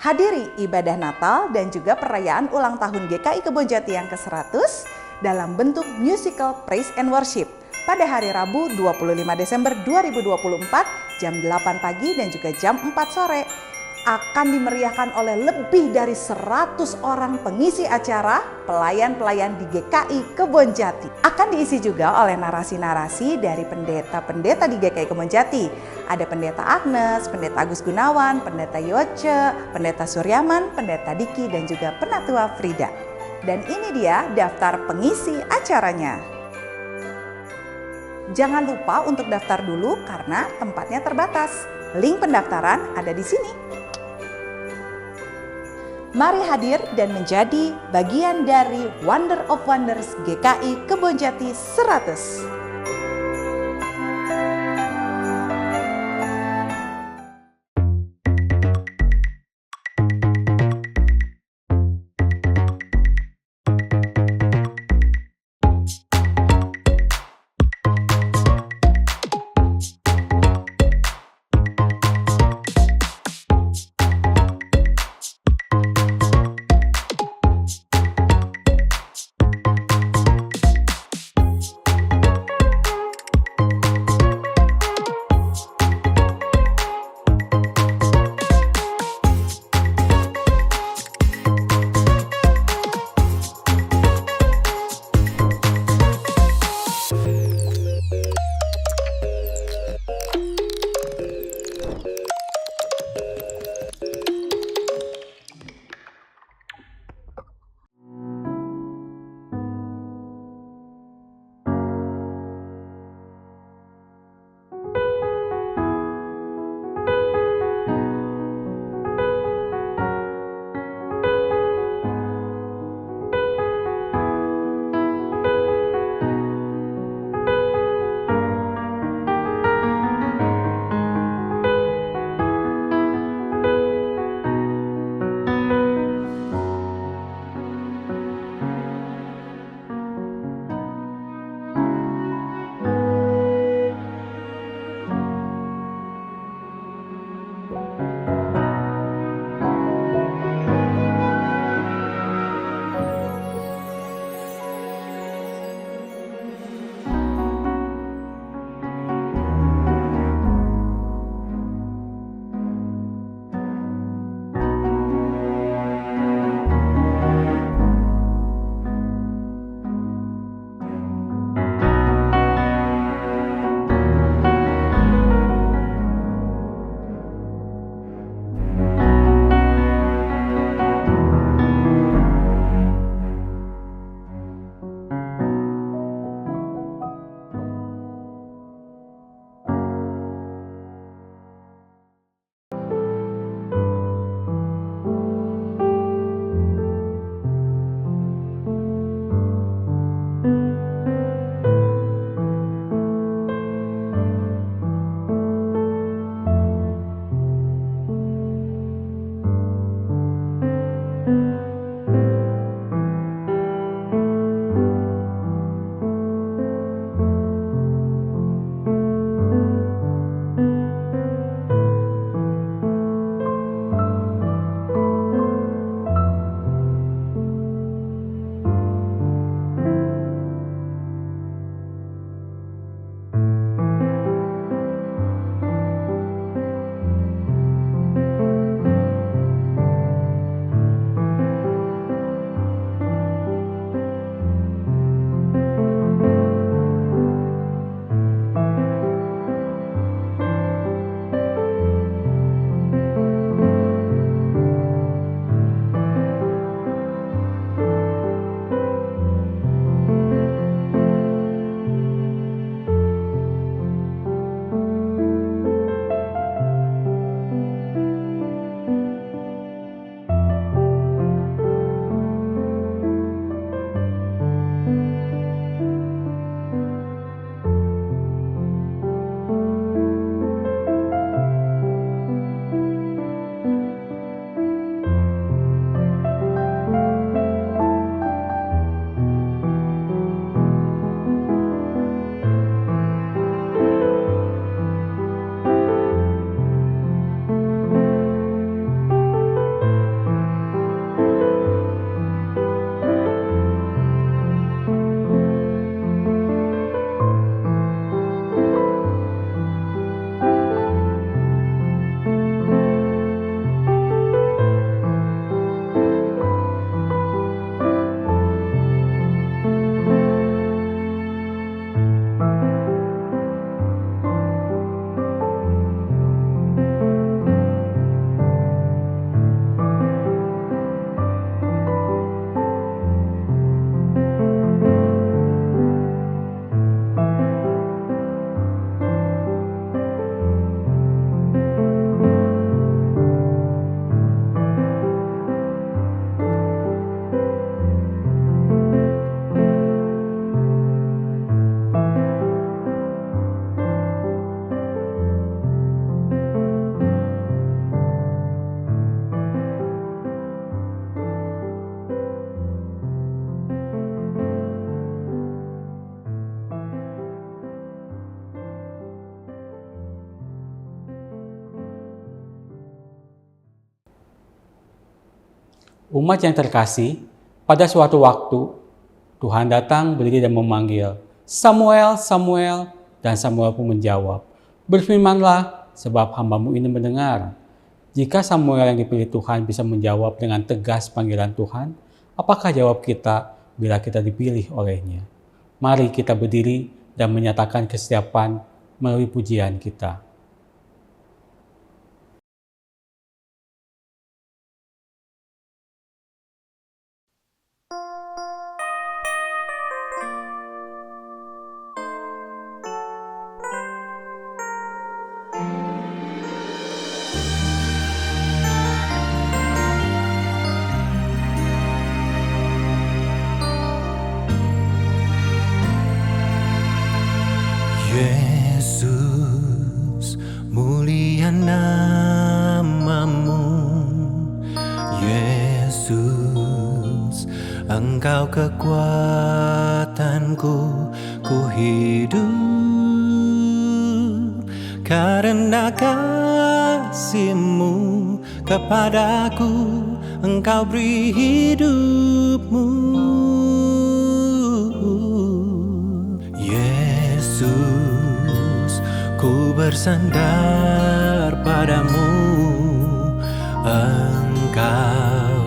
Hadiri ibadah Natal dan juga perayaan ulang tahun GKI Kebonjati yang ke-100 dalam bentuk musical Praise and Worship pada hari Rabu 25 Desember 2024 jam 8 pagi dan juga jam 4 sore. Akan dimeriahkan oleh lebih dari 100 orang pengisi acara, pelayan-pelayan di GKI Kebonjati. Akan diisi juga oleh narasi-narasi dari pendeta-pendeta di GKI Kebonjati. Ada Pendeta Agnes, Pendeta Agus Gunawan, Pendeta Yoce, Pendeta Suryaman, Pendeta Diki, dan juga Penatua Frida. Dan ini dia daftar pengisi acaranya. Jangan lupa untuk daftar dulu karena tempatnya terbatas. Link pendaftaran ada di sini. Mari hadir dan menjadi bagian dari Wonder of Wonders GKI Kebonjati 100. Umat yang terkasih, pada suatu waktu Tuhan datang berdiri dan memanggil, "Samuel, Samuel," dan Samuel pun menjawab, "Berfirmanlah, sebab hamba-Mu ini mendengar." Jika Samuel yang dipilih Tuhan bisa menjawab dengan tegas panggilan Tuhan, apakah jawab kita bila kita dipilih olehnya? Mari kita berdiri dan menyatakan kesiapan melalui pujian kita. Yesus, mulia nama-Mu. Yesus, Engkau kekuatanku, ku hidup karena kasih-Mu kepadaku, Engkau beri hidup-Mu. Yesus, ku bersandar padamu, Engkau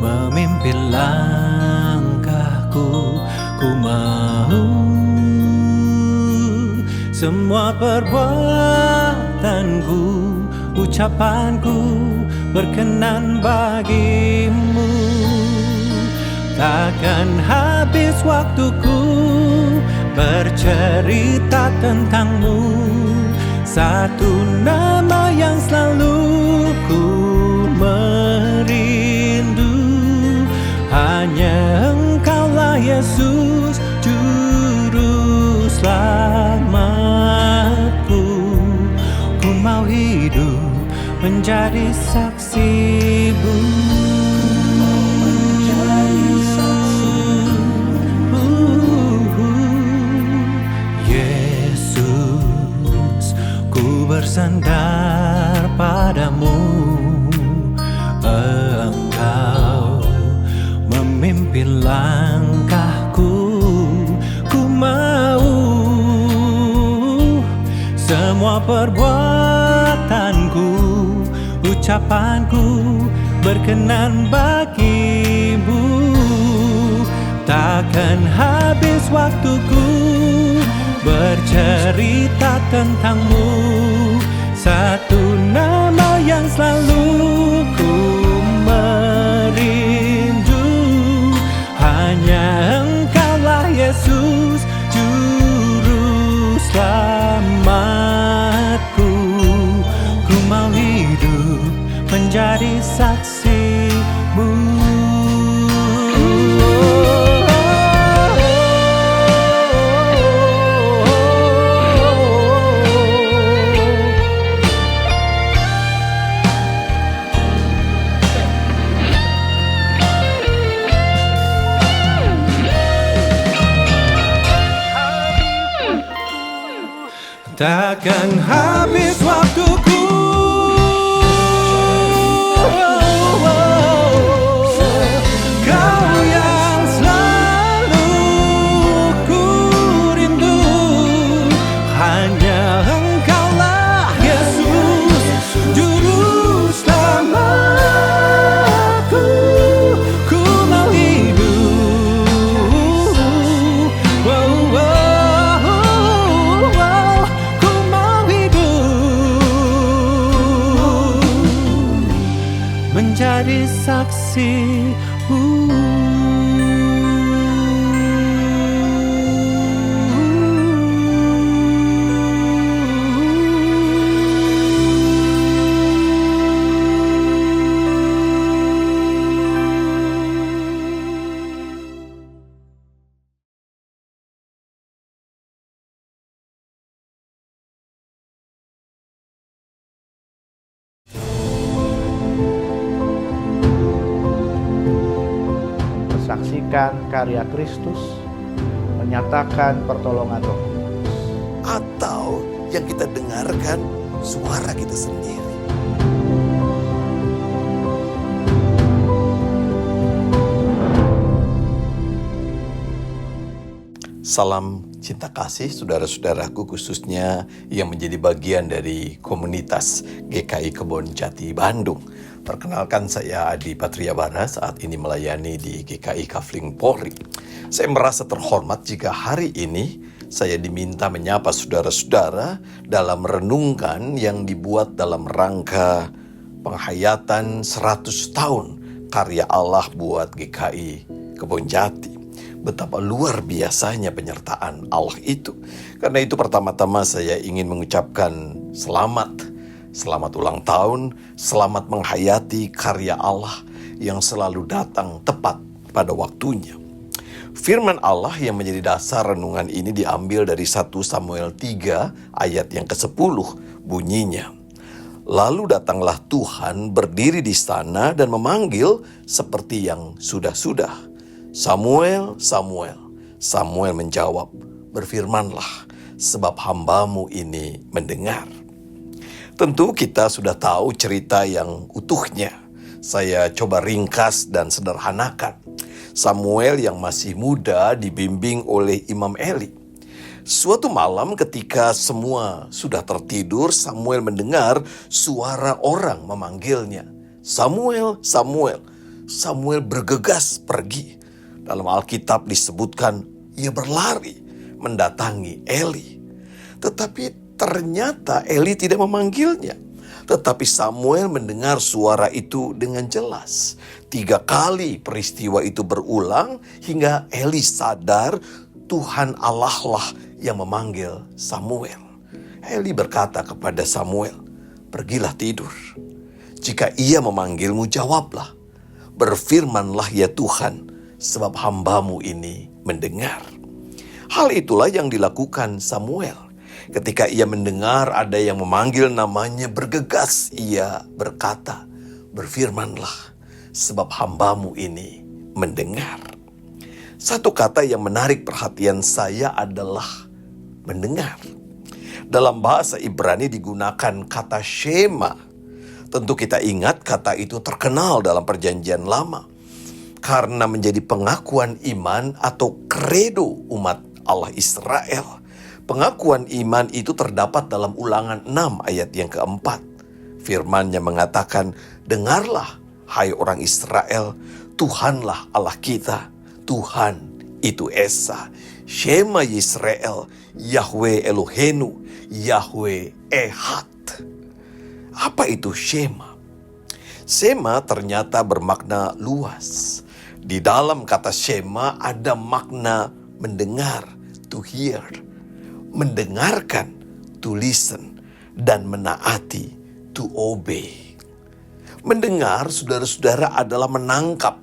memimpin langkahku, ku mau semua perbuatanku, ucapanku berkenan bagimu. Takkan habis waktuku bercerita tentang-Mu, satu nama yang selalu ku merindu, hanya Engkaulah Yesus, Juru Selamatku. Ku mau hidup menjadi saksi-Mu. Bersandar padamu, Engkau memimpin langkahku, ku mau semua perbuatanku, ucapanku berkenan bagimu. Takkan habis waktuku bercerita tentang-Mu, satu nama yang selalu ku merindu, hanya Engkaulah Yesus, Juru Selamatku. Ku mau hidup menjadi saksi-Mu. Takkan habis waktuku, Kau yang selalu ku rindu, hanya Engkaulah Yesus, Juru Selamatku. Ku mau hidup, menjadi saksi-Mu. Saksikan karya Kristus, menyatakan pertolongan Roh Kudus. Atau yang kita dengarkan suara kita sendiri. Salam cinta kasih saudara-saudaraku, khususnya yang menjadi bagian dari komunitas GKI Kebon Jati Bandung. Perkenalkan, saya Adi Patriabara, saat ini melayani di GKI Kafling Polri. Saya merasa terhormat jika hari ini saya diminta menyapa saudara-saudara dalam renungan yang dibuat dalam rangka penghayatan 100 tahun karya Allah buat GKI Kebon Jati. Betapa luar biasanya penyertaan Allah itu. Karena itu pertama-tama saya ingin mengucapkan selamat ulang tahun, selamat menghayati karya Allah yang selalu datang tepat pada waktunya. Firman Allah yang menjadi dasar renungan ini diambil dari 1 Samuel 3 ayat yang ke-10, bunyinya. Lalu datanglah Tuhan berdiri di sana dan memanggil seperti yang sudah-sudah. Samuel, Samuel. Samuel menjawab, berfirmanlah, sebab hambamu ini mendengar. Tentu kita sudah tahu cerita yang utuhnya. Saya coba ringkas dan sederhanakan. Samuel yang masih muda dibimbing oleh Imam Eli. Suatu malam ketika semua sudah tertidur, Samuel mendengar suara orang memanggilnya. Samuel, Samuel. Samuel bergegas pergi. Dalam Alkitab disebutkan ia berlari mendatangi Eli. Tetapi ternyata Eli tidak memanggilnya. Tetapi Samuel mendengar suara itu dengan jelas. 3 kali peristiwa itu berulang hingga Eli sadar Tuhan Allah lah yang memanggil Samuel. Eli berkata kepada Samuel, pergilah tidur. Jika ia memanggilmu, jawablah. Berfirmanlah ya Tuhan, sebab hambamu ini mendengar. Hal itulah yang dilakukan Samuel. Ketika ia mendengar ada yang memanggil namanya, bergegas ia berkata, berfirmanlah, sebab hambamu ini mendengar. Satu kata yang menarik perhatian saya adalah mendengar. Dalam bahasa Ibrani digunakan kata shema. Tentu kita ingat kata itu terkenal dalam Perjanjian Lama. Karena menjadi pengakuan iman atau kredo umat Allah Israel. Pengakuan iman itu terdapat dalam Ulangan 6 ayat yang ke-4. Firman-Nya mengatakan, dengarlah hai orang Israel, Tuhanlah Allah kita, Tuhan itu Esa. Shema Yisrael, Yahweh Elohenu, Yahweh Ehad. Apa itu Shema? Shema ternyata bermakna luas. Di dalam kata Shema ada makna mendengar, to hear. Mendengarkan, to listen. Dan menaati, to obey. Mendengar, saudara-saudara, adalah menangkap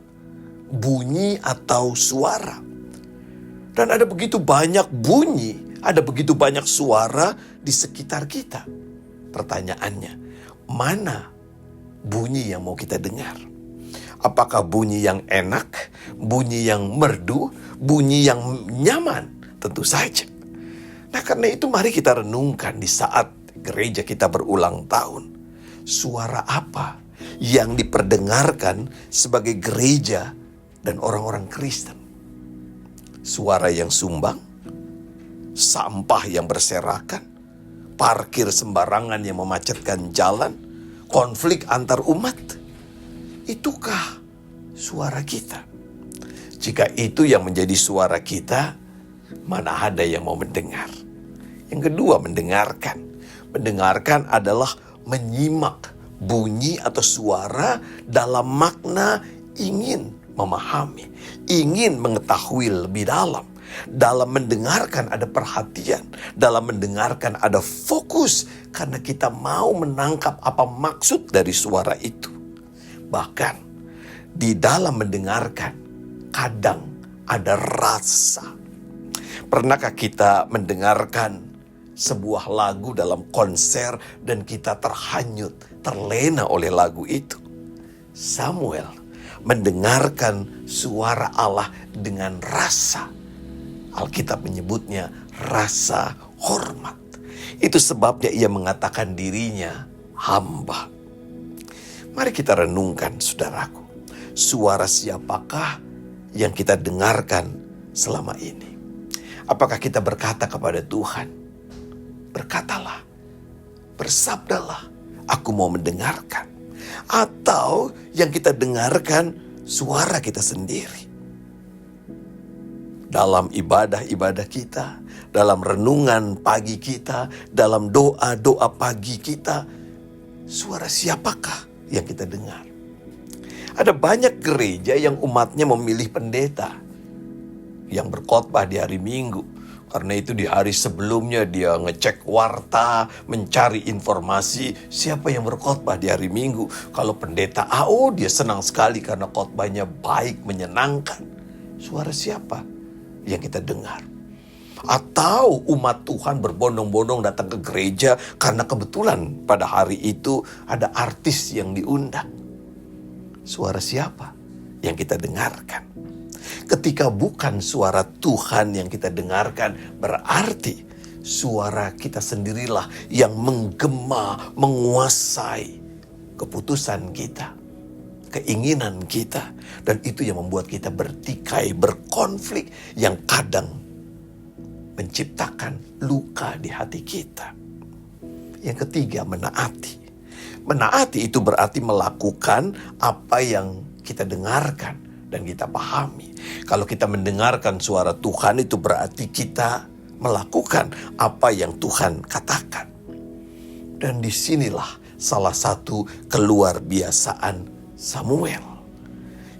bunyi atau suara. Dan ada begitu banyak bunyi, ada begitu banyak suara di sekitar kita. Pertanyaannya, mana bunyi yang mau kita dengar? Apakah bunyi yang enak, bunyi yang merdu, bunyi yang nyaman? Tentu saja. Nah, karena itu mari kita renungkan di saat gereja kita berulang tahun. Suara apa yang diperdengarkan sebagai gereja dan orang-orang Kristen? Suara yang sumbang, sampah yang berserakan, parkir sembarangan yang memacetkan jalan, konflik antar umat. Itukah suara kita? Jika itu yang menjadi suara kita, mana ada yang mau mendengar? Yang kedua, mendengarkan. Mendengarkan adalah menyimak bunyi atau suara dalam makna ingin memahami, ingin mengetahui lebih dalam. Dalam mendengarkan ada perhatian, dalam mendengarkan ada fokus, karena kita mau menangkap apa maksud dari suara itu. Bahkan di dalam mendengarkan kadang ada rasa. Pernahkah kita mendengarkan sebuah lagu dalam konser dan kita terhanyut, terlena oleh lagu itu? Samuel mendengarkan suara Allah dengan rasa. Alkitab menyebutnya rasa hormat. Itu sebabnya ia mengatakan dirinya hamba. Mari kita renungkan, saudaraku. Suara siapakah yang kita dengarkan selama ini? Apakah kita berkata kepada Tuhan, berkatalah, bersabdalah, aku mau mendengarkan. Atau yang kita dengarkan suara kita sendiri. Dalam ibadah-ibadah kita, dalam renungan pagi kita, dalam doa-doa pagi kita, suara siapakah yang kita dengar? Ada banyak gereja yang umatnya memilih pendeta yang berkhotbah di hari Minggu. Karena itu di hari sebelumnya dia ngecek warta, mencari informasi siapa yang berkhotbah di hari Minggu. Kalau pendeta A, dia senang sekali karena khotbahnya baik, menyenangkan. Suara siapa yang kita dengar? Atau umat Tuhan berbondong-bondong datang ke gereja karena kebetulan pada hari itu ada artis yang diundang. Suara siapa yang kita dengarkan? Ketika bukan suara Tuhan yang kita dengarkan, berarti suara kita sendirilah yang menggema, menguasai keputusan kita, keinginan kita. Dan itu yang membuat kita bertikai, berkonflik, yang kadang menciptakan luka di hati kita. Yang ketiga, menaati. Menaati itu berarti melakukan apa yang kita dengarkan dan kita pahami. Kalau kita mendengarkan suara Tuhan, itu berarti kita melakukan apa yang Tuhan katakan. Dan disinilah salah satu keluarbiasaan Samuel.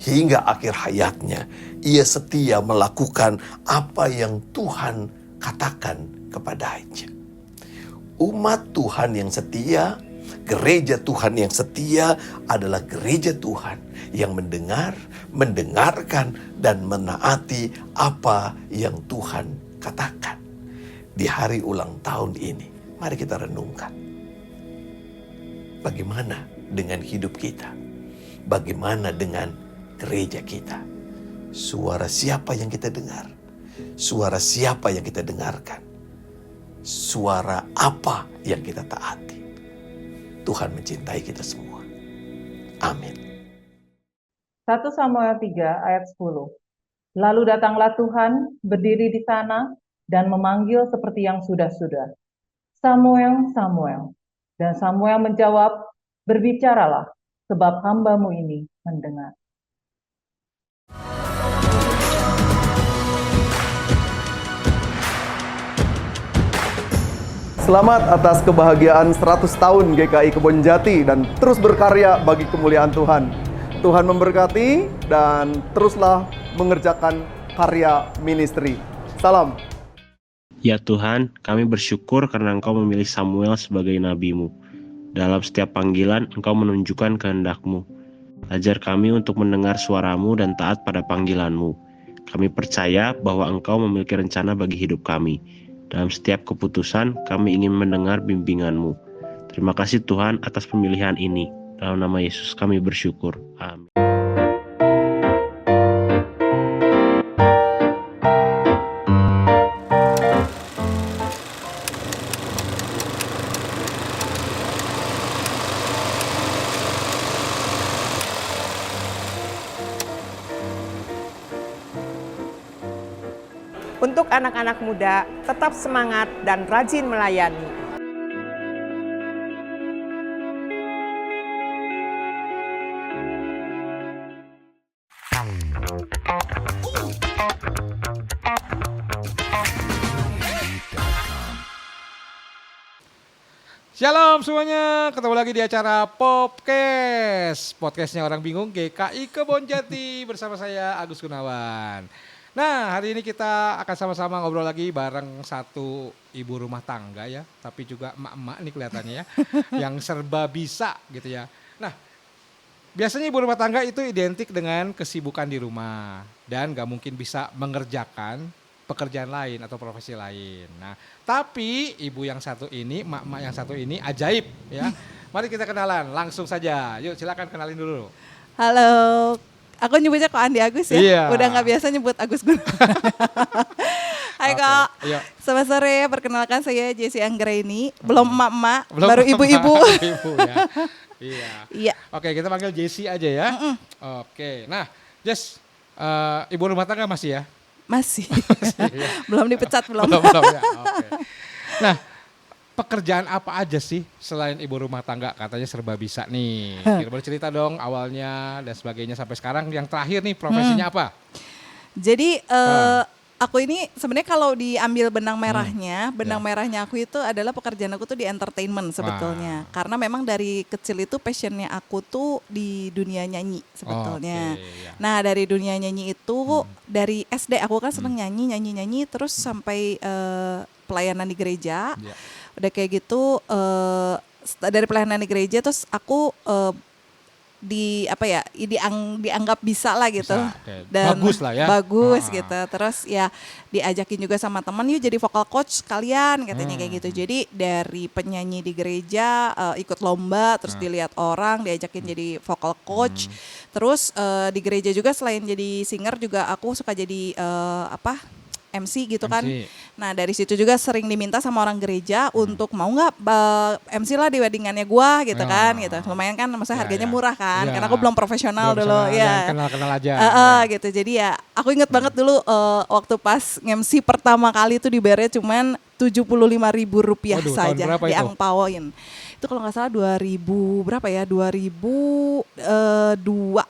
Hingga akhir hayatnya, ia setia melakukan apa yang Tuhan katakan kepadanya. Umat Tuhan yang setia, gereja Tuhan yang setia adalah gereja Tuhan yang mendengarkan, dan menaati apa yang Tuhan katakan. Di hari ulang tahun ini, mari kita renungkan. Bagaimana dengan hidup kita? Bagaimana dengan gereja kita? Suara siapa yang kita dengar? Suara siapa yang kita dengarkan? Suara apa yang kita taati? Tuhan mencintai kita semua. Amin. 1 Samuel 3 ayat 10. Lalu datanglah Tuhan, berdiri di sana, dan memanggil seperti yang sudah-sudah. Samuel, Samuel. Dan Samuel menjawab, berbicaralah, sebab hamba-Mu ini mendengar. Selamat atas kebahagiaan 100 tahun GKI Kebonjati dan terus berkarya bagi kemuliaan Tuhan. Tuhan memberkati dan teruslah mengerjakan karya ministry. Salam. Ya Tuhan, kami bersyukur karena Engkau memilih Samuel sebagai nabi-Mu. Dalam setiap panggilan, Engkau menunjukkan kehendak-Mu. Ajar kami untuk mendengar suara-Mu dan taat pada panggilan-Mu. Kami percaya bahwa Engkau memiliki rencana bagi hidup kami. Dalam setiap keputusan, kami ingin mendengar bimbingan-Mu. Terima kasih Tuhan atas pemilihan ini. Dalam nama Yesus kami bersyukur. Amin. Untuk anak-anak muda, tetap semangat dan rajin melayani. Shalom semuanya, ketemu lagi di acara Popcast. Podcastnya orang bingung GKI Kebonjati bersama saya Agus Gunawan. Nah, hari ini kita akan sama-sama ngobrol lagi bareng satu ibu rumah tangga ya, tapi juga emak-emak nih kelihatannya ya, yang serba bisa gitu ya. Nah, biasanya ibu rumah tangga itu identik dengan kesibukan di rumah dan gak mungkin bisa mengerjakan pekerjaan lain atau profesi lain. Nah, tapi ibu yang satu ini, emak-emak yang satu ini ajaib ya. Mari kita kenalan langsung saja. Yuk silakan kenalin dulu. Halo, aku nyebutnya kok Andi Agus ya. Iya. Udah nggak biasa nyebut Agus Gunawan. Hai Kak, Iya. selamat sore. Perkenalkan saya Jessie Anggraini. Belum emak-emak, baru ibu-ibu. Ibu ya. Iya. Iya. Oke, kita panggil Jessie aja ya. Oke, nah Jess, ibu rumah tangga masih ya? Masih. Iya. Belum dipecat belum. Belum ya. Oke. Nah, pekerjaan apa aja sih selain ibu rumah tangga? Katanya serba bisa nih. Boleh cerita dong awalnya dan sebagainya sampai sekarang. Yang terakhir nih profesinya apa? Jadi aku ini sebenarnya kalau diambil benang merahnya, merahnya aku itu adalah pekerjaan aku tuh di entertainment sebetulnya. Karena memang dari kecil itu passionnya aku tuh di dunia nyanyi sebetulnya. Nah dari dunia nyanyi itu dari SD aku kan seneng nyanyi terus sampai pelayanan di gereja. Udah kayak gitu dari pelayanan di gereja terus aku dianggap bisa lah gitu. Dan bagus lah ya. Bagus gitu. Terus ya diajakin juga sama teman, yuk jadi vocal coach sekalian katanya kayak gitu. Jadi dari penyanyi di gereja ikut lomba, terus dilihat orang, diajakin jadi vocal coach. Terus di gereja juga selain jadi singer juga aku suka jadi MC gitu kan. Nah dari situ juga sering diminta sama orang gereja untuk mau nggak MC lah di weddingannya gua gitu kan gitu. Lumayan kan, maksudnya harganya murah kan, karena aku belum profesional dulu ya. Kenal-kenal aja. Gitu. Jadi ya aku inget banget dulu waktu pas MC pertama kali itu dibayarnya cuman Rp75.000 saja diangpauin. Itu kalau nggak salah 2000 berapa ya? 2002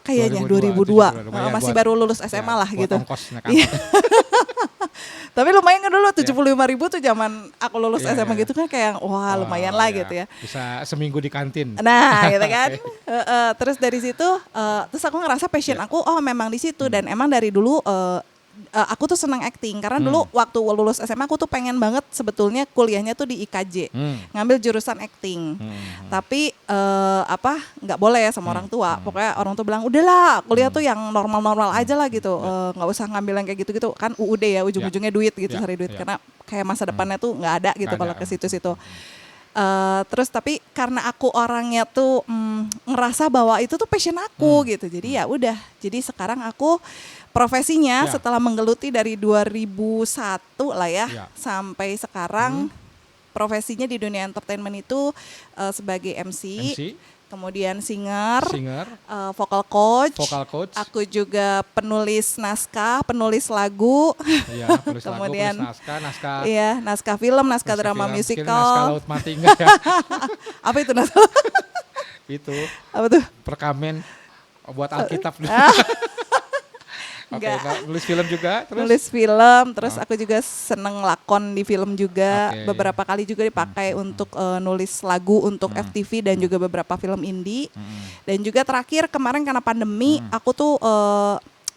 kayaknya, 2002. Masih baru lulus SMA lah gitu. Tapi lumayan kan dulu 75.000 tuh zaman aku lulus SMA gitu kan kayak wah lumayan lah gitu ya. Bisa seminggu di kantin. Nah gitu kan. Terus dari situ terus aku ngerasa passion aku memang di situ dan emang dari dulu aku tuh senang acting karena dulu waktu lulus SMA aku tuh pengen banget sebetulnya kuliahnya tuh di IKJ, ngambil jurusan acting. Tapi nggak boleh ya sama orang tua. Pokoknya orang tua bilang udahlah kuliah tuh yang normal-normal aja lah gitu, nggak usah ngambil yang kayak gitu-gitu kan UUD ya ujung-ujungnya duit gitu, cari duit karena kayak masa depannya tuh nggak ada gitu kalau ke situ-situ. Terus tapi karena aku orangnya tuh ngerasa bahwa itu tuh passion aku gitu, jadi ya udah. Jadi sekarang aku profesinya setelah menggeluti dari 2001 lah ya sampai sekarang profesinya di dunia entertainment itu sebagai MC. Kemudian singer, vocal coach. Aku juga penulis naskah, penulis lagu. Kemudian naskah. Iya, naskah film, naskah drama musical. Naskah Laut Mati enggak ya? Apa itu naskah? Itu. Apa tuh? Perkamen buat Alkitab. Nulis film juga terus? Nulis film, terus aku juga seneng lakon di film juga. Beberapa kali juga dipakai untuk nulis lagu untuk FTV dan juga beberapa film indie. Dan juga terakhir kemarin karena pandemi aku tuh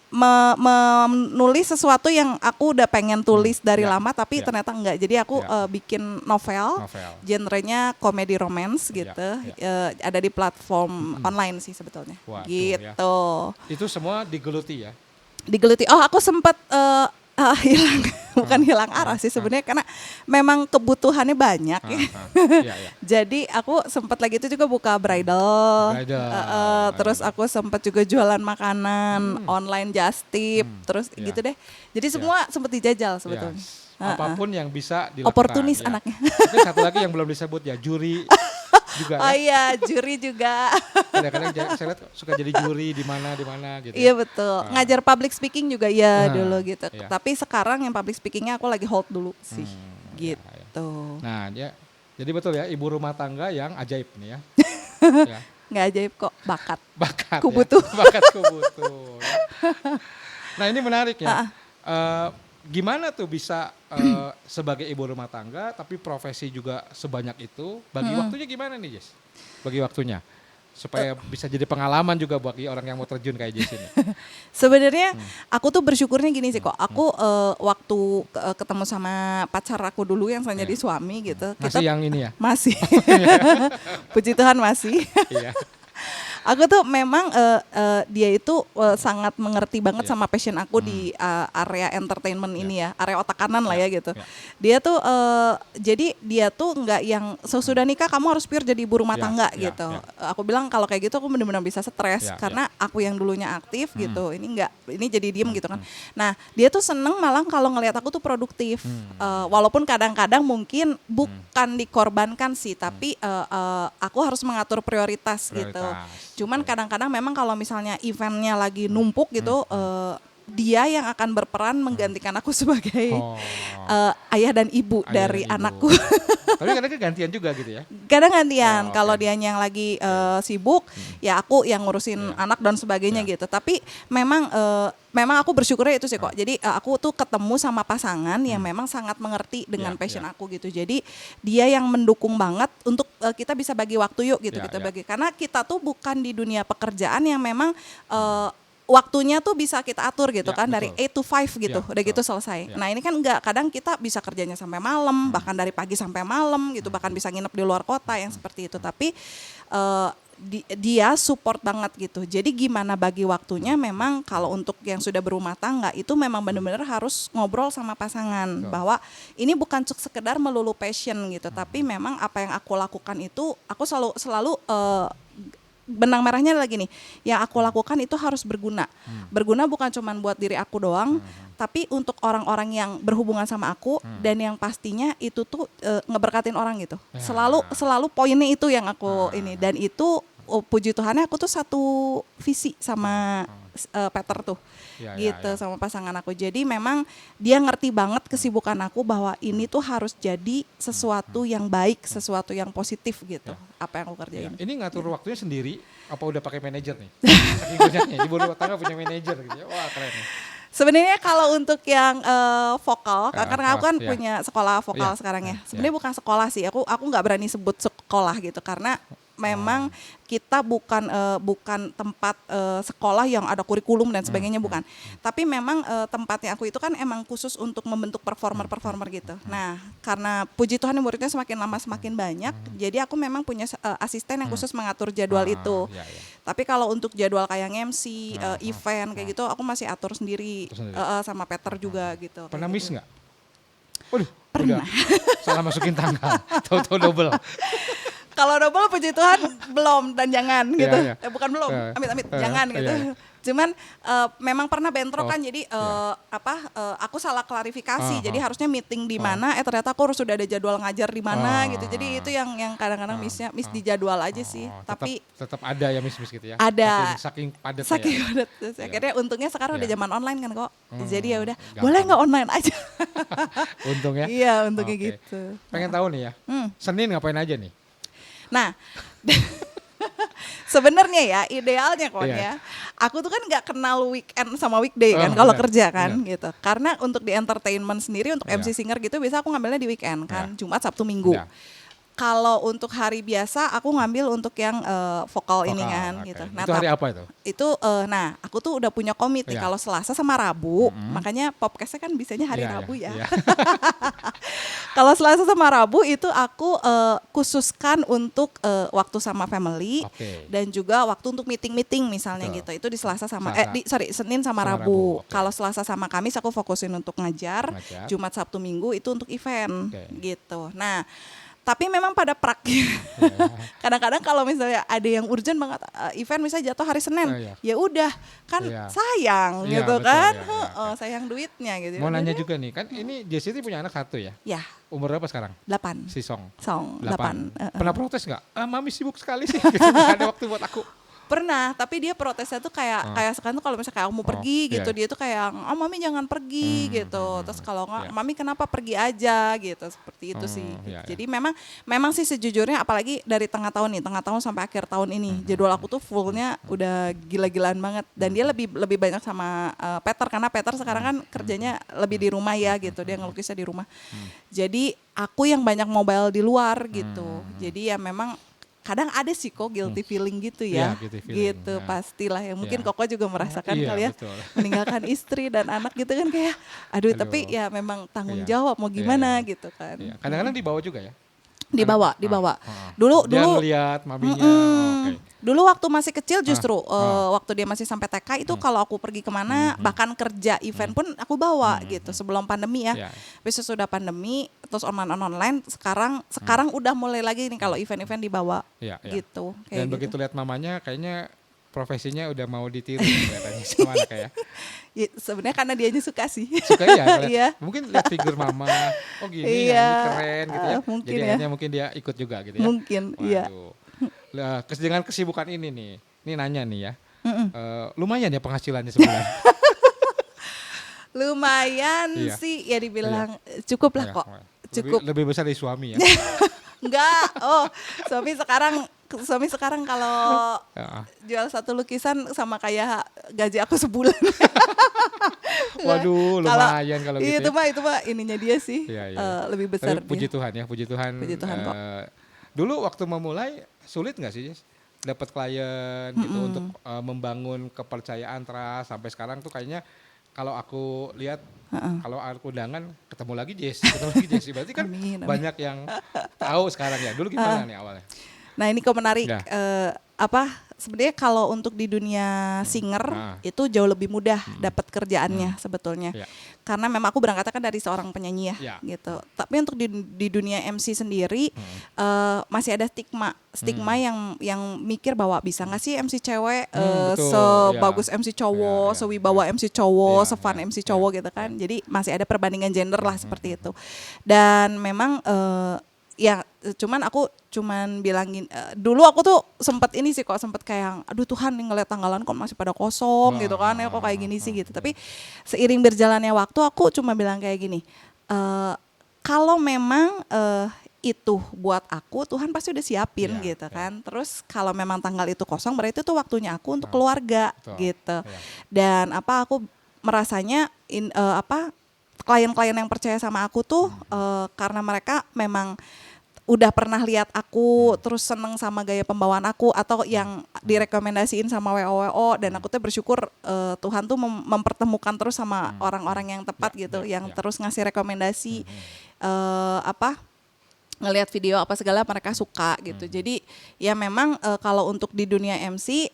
menulis sesuatu yang aku udah pengen tulis dari lama tapi ternyata enggak. Jadi aku bikin novel. Genrenya komedi romance gitu. Ada di platform online sih sebetulnya. Gitu. Itu semua digeluti ya? Digeluti. Aku sempat hilang, bukan hilang arah sih sebenarnya karena memang kebutuhannya banyak ya. Jadi aku sempat lagi itu juga buka bridal. Terus aku sempat juga jualan makanan online just tip, terus gitu deh. Jadi semua sempat dijajal sebetulnya. Apapun yang bisa dilakukan. Oportunis anaknya. Tapi satu lagi yang belum disebut ya, juri juga. Iya, juri juga. Kadang-kadang saya lihat suka jadi juri di mana gitu. Iya betul. Ngajar public speaking juga dulu gitu. Tapi sekarang yang public speakingnya aku lagi hold dulu sih. Gitu. Nah, jadi betul ya, ibu rumah tangga yang ajaib nih ya. Nggak ajaib kok, bakat. Ku butuh. Bakat ku butuh. Nah, ini menarik ya. Gimana tuh bisa sebagai ibu rumah tangga tapi profesi juga sebanyak itu, bagi waktunya gimana nih Jess? Bagi waktunya supaya bisa jadi pengalaman juga bagi orang yang mau terjun kayak Jess ini. Sebenarnya aku tuh bersyukurnya gini sih kok, aku waktu ketemu sama pacar aku dulu yang saya jadi suami gitu. Masih yang ini ya? Masih. Puji Tuhan masih. Iya. Aku tuh memang dia itu sangat mengerti banget sama passion aku di area entertainment ini ya, area otak kanan lah ya gitu. Dia tuh jadi dia tuh nggak yang sesudah nikah kamu harus pure jadi ibu rumah tangga gitu. Aku bilang kalau kayak gitu aku benar-benar bisa stres karena aku yang dulunya aktif gitu, ini jadi diem gitu kan. Nah dia tuh seneng malah kalau ngelihat aku tuh produktif, walaupun kadang-kadang mungkin bukan dikorbankan sih, tapi aku harus mengatur prioritas gitu. Cuman kadang-kadang memang kalau misalnya eventnya lagi numpuk gitu, dia yang akan berperan menggantikan aku sebagai Oh. ayah dan ibu Ayah dari dan ibu. anakku. Tapi kadang gantian juga gitu ya. Kadang gantian, Oh, kalau oke. dianya yang lagi sibuk, ya aku yang ngurusin anak dan sebagainya gitu. Tapi memang aku bersyukurnya itu sih kok. Jadi aku tuh ketemu sama pasangan yang memang sangat mengerti dengan passion aku gitu. Jadi dia yang mendukung banget untuk kita bisa bagi waktu yuk gitu, kita bagi. Karena kita tuh bukan di dunia pekerjaan yang memang waktunya tuh bisa kita atur gitu kan, dari 8 to 5 gitu, udah gitu selesai. Nah ini kan enggak, kadang kita bisa kerjanya sampai malam, bahkan dari pagi sampai malam gitu, bahkan bisa nginep di luar kota yang seperti itu. Tapi dia support banget gitu. Jadi gimana bagi waktunya, memang kalau untuk yang sudah berumah tangga itu memang benar-benar harus ngobrol sama pasangan bahwa ini bukan sekedar melulu passion gitu, tapi memang apa yang aku lakukan itu aku selalu benang merahnya lagi nih, yang aku lakukan itu harus berguna. Berguna bukan cuma buat diri aku doang, tapi untuk orang-orang yang berhubungan sama aku, dan yang pastinya itu tuh ngeberkatin orang gitu. Selalu poinnya itu yang aku ini, dan itu puji Tuhannya aku tuh satu visi sama Peter tuh. Gitu sama pasangan aku. Jadi memang dia ngerti banget kesibukan aku bahwa ini tuh harus jadi sesuatu yang baik, sesuatu yang positif gitu. Apa yang aku kerjain. Ini ngatur waktunya sendiri apa udah pakai manajer nih? Saking banyaknya, ibu rumah tangga punya manajer gitu ya. Wah, keren nih. Sebenarnya kalau untuk yang vokal, karena aku kan ya. punya sekolah vokal sekarang ya. Sebenarnya bukan sekolah sih, aku nggak berani sebut sekolah gitu, karena memang kita bukan tempat sekolah yang ada kurikulum dan sebagainya, bukan. Tapi memang tempatnya aku itu kan emang khusus untuk membentuk performer gitu. Nah, karena puji Tuhan muridnya semakin lama semakin banyak, jadi aku memang punya asisten yang khusus mengatur jadwal itu. Tapi kalau untuk jadwal kayak MC, event kayak gitu, aku masih atur sendiri, sama Peter juga gitu. Pernah miss gitu. nggak? Waduh, pernah. Salah masukin tanggal, tahu-tahu double. Kalau double puji Tuhan belum, dan jangan gitu. Bukan belum, amit-amit jangan gitu. Cuman memang pernah bentrok kan, jadi aku salah klarifikasi. Jadi harusnya meeting di mana, ternyata aku harus sudah ada jadwal ngajar di mana gitu. Jadi itu yang kadang-kadang miss di jadwal aja sih. Tapi tetap ada ya miss gitu ya. Ada. Saking padat. Saking padat. Akhirnya untungnya sekarang udah zaman online kan kok. Jadi ya udah, boleh nggak online aja. Untungnya. Iya, untungnya gitu. Pengen tahu nih ya. Senin ngapain aja nih? Nah, sebenarnya ya idealnya kok ya, aku tuh kan nggak kenal weekend sama weekday kan kalau kerja kan gitu. Karena untuk di entertainment sendiri, untuk MC singer gitu, biasa aku ngambilnya di weekend kan, Jumat, Sabtu, Minggu. Kalau untuk hari biasa aku ngambil untuk yang vokal ini kan gitu. Nah, itu hari apa itu? Itu nah aku tuh udah punya komit nih, kalau Selasa sama Rabu, makanya Popcast-nya kan bisanya hari Rabu ya. Kalau Selasa sama Rabu itu aku khususkan untuk waktu sama family, dan juga waktu untuk meeting misalnya gitu. Itu di Selasa sama Senin sama Rabu. Kalau Selasa sama Kamis aku fokusin untuk ngajar. Jumat, Sabtu, Minggu itu untuk event gitu. Nah, tapi memang pada praknya, kadang-kadang kalau misalnya ada yang urgent banget, event misalnya jatuh hari Senin, ya udah kan sayang gitu kan, sayang duitnya gitu. Mau nanya juga nih, kan ini Jessie punya anak satu ya? Ya. Umur berapa sekarang? 8. Si Song? 8. Pernah protes nggak? Mami sibuk sekali sih, gitu. Gak ada waktu buat aku. Pernah, tapi dia protesnya tuh kayak sekarang tuh kalau misalnya kayak aku mau pergi gitu, dia tuh kayak mami jangan pergi gitu. Terus kalau nggak, mami kenapa pergi aja gitu, seperti itu sih. Jadi memang sih sejujurnya, apalagi dari tengah tahun sampai akhir tahun ini, jadwal aku tuh fullnya udah gila-gilaan banget. Dan dia lebih banyak sama Peter, karena Peter sekarang kan kerjanya lebih di rumah ya gitu, dia ngelukisnya di rumah. Jadi aku yang banyak mobile di luar gitu. Jadi ya memang kadang ada sih kok guilty feeling gitu ya, gitu pastilah ya. Mungkin Koko juga merasakan kali ya, meninggalkan istri dan anak gitu kan, kayak aduh. Tapi ya memang tanggung jawab mau gimana gitu kan. Kadang-kadang dibawa juga ya? Dibawa. Dulu lihat maminya. Dulu waktu masih kecil justru waktu dia masih sampai TK itu, kalau aku pergi kemana, bahkan kerja event pun aku bawa gitu sebelum pandemi ya. Tapi sesudah pandemi terus online, sekarang udah mulai lagi nih kalau event-event dibawa gitu. Dan begitu lihat mamanya, kayaknya profesinya udah mau ditiru katanya sama anaknya ya. Ya, sebenarnya karena dianya suka sih. Suka ya. Mungkin lihat figur mama, oh gini ya, ini keren gitu ya. Jadi akhirnya mungkin dia ikut juga gitu ya. Mungkin, iya. Nah, dengan kesibukan ini nih nanya nih ya, lumayan ya penghasilannya sebulan. Lumayan Iya. sih ya dibilang cukup lah Iya, kok. Cukup. Lebih besar dari suami ya. Enggak. Oh, suami sekarang kalau Ya. jual satu lukisan sama kayak gaji aku sebulan. Waduh, lumayan kalau gitu. Itu mah ininya dia sih. Iya, iya. Lebih besar. Tapi puji dia. Tuhan ya, puji Tuhan. Puji Tuhan kok. Dulu waktu memulai sulit nggak sih, Jess? Dapat klien gitu untuk membangun kepercayaan trust sampai sekarang tuh kayaknya kalau aku lihat kalau aku undangan ketemu lagi Jess, berarti kan Amin. banyak yang tahu sekarang ya. Dulu gimana nih awalnya? Nah ini kok menarik, Ya. sebenarnya kalau untuk di dunia singer itu jauh lebih mudah dapat kerjaannya sebetulnya. Ya. Karena memang aku berangkatnya kan dari seorang penyanyi Ya. gitu. Tapi untuk di dunia MC sendiri masih ada stigma yang mikir bahwa bisa nggak sih MC cewek Betul, sebagus ya. MC cowok, Ya, ya, sewibawa MC cowok, Ya, sefun ya, MC cowok gitu kan. Jadi masih ada perbandingan gender lah seperti itu. Dan memang ya cuman aku bilangin dulu aku tuh sempet kayak aduh Tuhan nih ngeliat tanggalan kok masih pada kosong gitu kan ya kok kayak gini sih gitu. Tapi seiring berjalannya waktu aku cuma bilang kayak gini, kalau memang itu buat aku Tuhan pasti udah siapin gitu kan. Terus kalau memang tanggal itu kosong berarti itu waktunya aku untuk keluarga gitu. Dan aku merasanya klien-klien yang percaya sama aku tuh karena mereka memang udah pernah lihat aku terus seneng sama gaya pembawaan aku atau yang direkomendasiin sama WO dan aku tuh bersyukur Tuhan tuh mempertemukan terus sama orang-orang yang tepat gitu yang terus ngasih rekomendasi ngelihat video apa segala mereka suka gitu. Jadi ya memang kalau untuk di dunia MC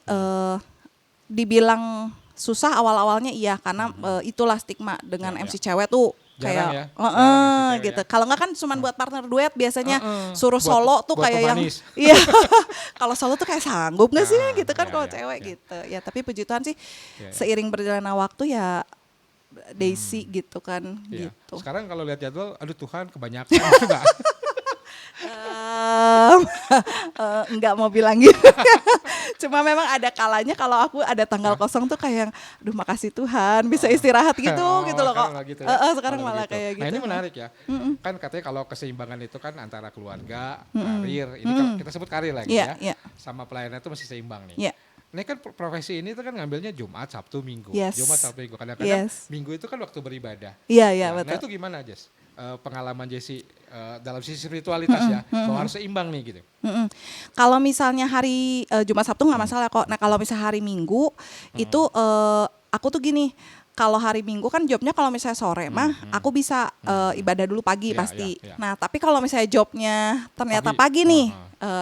dibilang susah awal-awalnya iya karena itulah stigma dengan MC cewek tuh Jarang kayak ya, gitu. Kalau nggak kan cuma buat partner duet biasanya suruh Buat- solo tuh buat kayak yang pemanis. iya. Kalau solo tuh kayak sanggup nggak sih gitu kan kalau cewek gitu. Ya tapi puji Tuhan sih seiring berjalannya waktu ya Daisy gitu kan Iya. gitu. Sekarang kalau lihat jadwal, aduh Tuhan kebanyakan gitu nggak? Enggak mau bilang gitu. Cuma memang ada kalanya kalau aku ada tanggal kosong tuh kayak aduh makasih Tuhan bisa istirahat gitu gitu loh kok. Sekarang gitu ya. Sekarang malah gitu. kayak gitu. Nah ini menarik ya. Kan katanya kalau keseimbangan itu kan antara keluarga, karir, ini kan kita sebut karir lagi Iya, ya. iya. Sama pelayanan itu masih seimbang nih. Iya. Ini kan profesi ini tuh kan ngambilnya Jumat, Sabtu, Minggu. Yes. Jumat, Sabtu, Minggu. Kadang-kadang Yes. Minggu itu kan waktu beribadah. Iya, iya, Nah, betul. itu gimana Jess? Pengalaman Jessie dalam sisi spiritualitas ya, bahwa harus seimbang nih gitu. Kalau misalnya hari Jumat Sabtu nggak masalah kok. Nah kalau misalnya hari Minggu itu aku tuh gini. Kalau hari Minggu kan jobnya kalau misalnya sore mah aku bisa ibadah dulu pagi Iya, pasti. iya, iya. Nah tapi kalau misalnya jobnya ternyata pagi nih,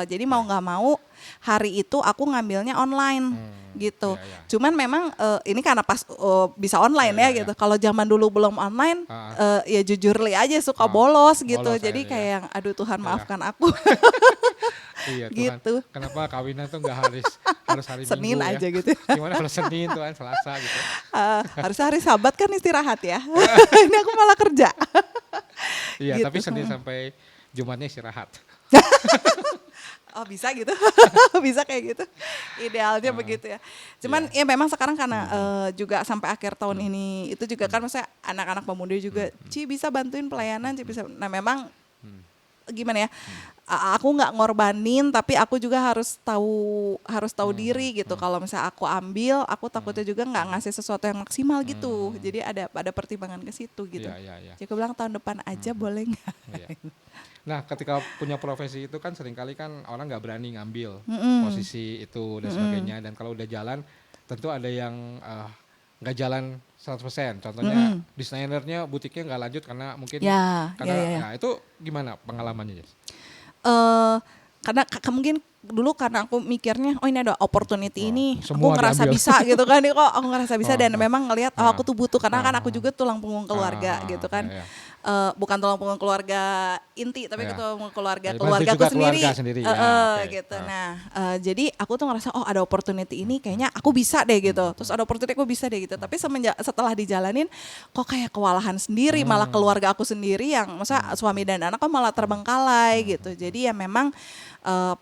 jadi mau nggak mau hari itu aku ngambilnya online gitu. Iya, iya. Cuman memang ini karena pas bisa online Iya, ya iya, gitu. Kalau zaman dulu belum online, ya jujur li aja suka bolos gitu. Bolos Jadi aja, kayak ya. yang aduh Tuhan maafkan aku. Iya Tuhan, Gitu. kenapa kawinan tuh nggak harus hari Senin Minggu aja ya? gitu. Gimana kalau Senin Tuhan, Selasa gitu. Harusnya hari Sabat kan istirahat ya. Ini aku malah kerja. Iya, Gitu. tapi Senin sampai Jumatnya istirahat. Oh bisa gitu, bisa kayak gitu. Idealnya begitu ya. Cuman ya memang sekarang karena juga sampai akhir tahun ini itu juga kan maksudnya anak-anak pemuda juga, Ci bisa bantuin pelayanan, Ci bisa. Nah memang gimana ya, aku nggak ngorbanin tapi aku juga harus tahu diri gitu. Kalau misalnya aku ambil, aku takutnya juga nggak ngasih sesuatu yang maksimal gitu. Jadi ada pertimbangan ke situ gitu. Iya, iya, iya. Jadi aku bilang tahun depan aja boleh nggak? Iya. Nah, ketika punya profesi itu kan seringkali kan orang nggak berani ngambil posisi itu dan sebagainya. Dan kalau udah jalan, tentu ada yang nggak jalan 100%. Contohnya desainernya butiknya nggak lanjut karena mungkin Nah, itu gimana pengalamannya, Jess? Karena mungkin dulu karena aku mikirnya ini ada opportunity ini aku semua ngerasa diambil. bisa gitu kan kok aku ngerasa bisa dan memang ngelihat aku tuh butuh karena kan aku juga tulang punggung keluarga gitu kan. Iya, iya. Bukan tulang punggung keluarga inti tapi Iya. tulang punggung keluarga Jadi keluargaku juga sendiri, keluarga sendiri, ya, oke. gitu. Nah jadi aku tuh ngerasa ada opportunity ini kayaknya aku bisa deh gitu. Terus ada opportunity aku bisa deh gitu. Tapi setelah dijalanin kok kayak kewalahan sendiri, malah keluarga aku sendiri yang masa suami dan anak kok malah terbengkalai gitu. Jadi ya memang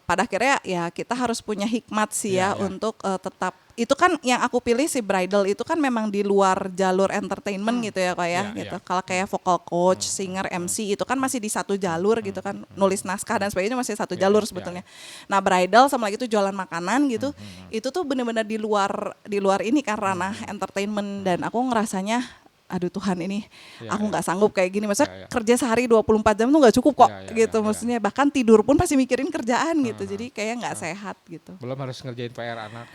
pada akhirnya ya kita harus punya hikmat sih ya untuk tetap itu kan yang aku pilih si bridal itu kan memang di luar jalur entertainment gitu ya kok ya gitu. Kalau kayak vocal coach, singer, MC itu kan masih di satu jalur gitu kan, nulis naskah dan sebagainya masih satu jalur sebetulnya. Nah bridal sama lagi itu jualan makanan gitu, itu tuh benar-benar di luar ini kan ranah entertainment dan aku ngerasanya aduh Tuhan ini aku nggak sanggup kayak gini, maksudnya kerja sehari 24 jam tuh nggak cukup kok gitu, maksudnya bahkan tidur pun pasti mikirin kerjaan gitu, jadi kayak nggak sehat gitu. Belum harus ngerjain PR anak.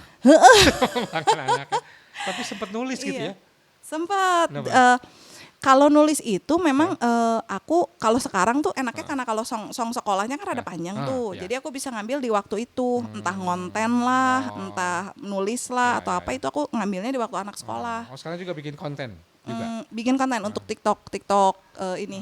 Makan anak. Tapi sempat nulis gitu ya? Sempat. Kalau nulis itu memang aku kalau sekarang tuh enaknya karena kalau song sekolahnya kan ada panjang tuh, jadi aku bisa ngambil di waktu itu, entah ngonten lah, entah nulis lah atau apa itu aku ngambilnya di waktu anak sekolah. Oh sekarang juga bikin konten? Juga. Bikin konten untuk TikTok ini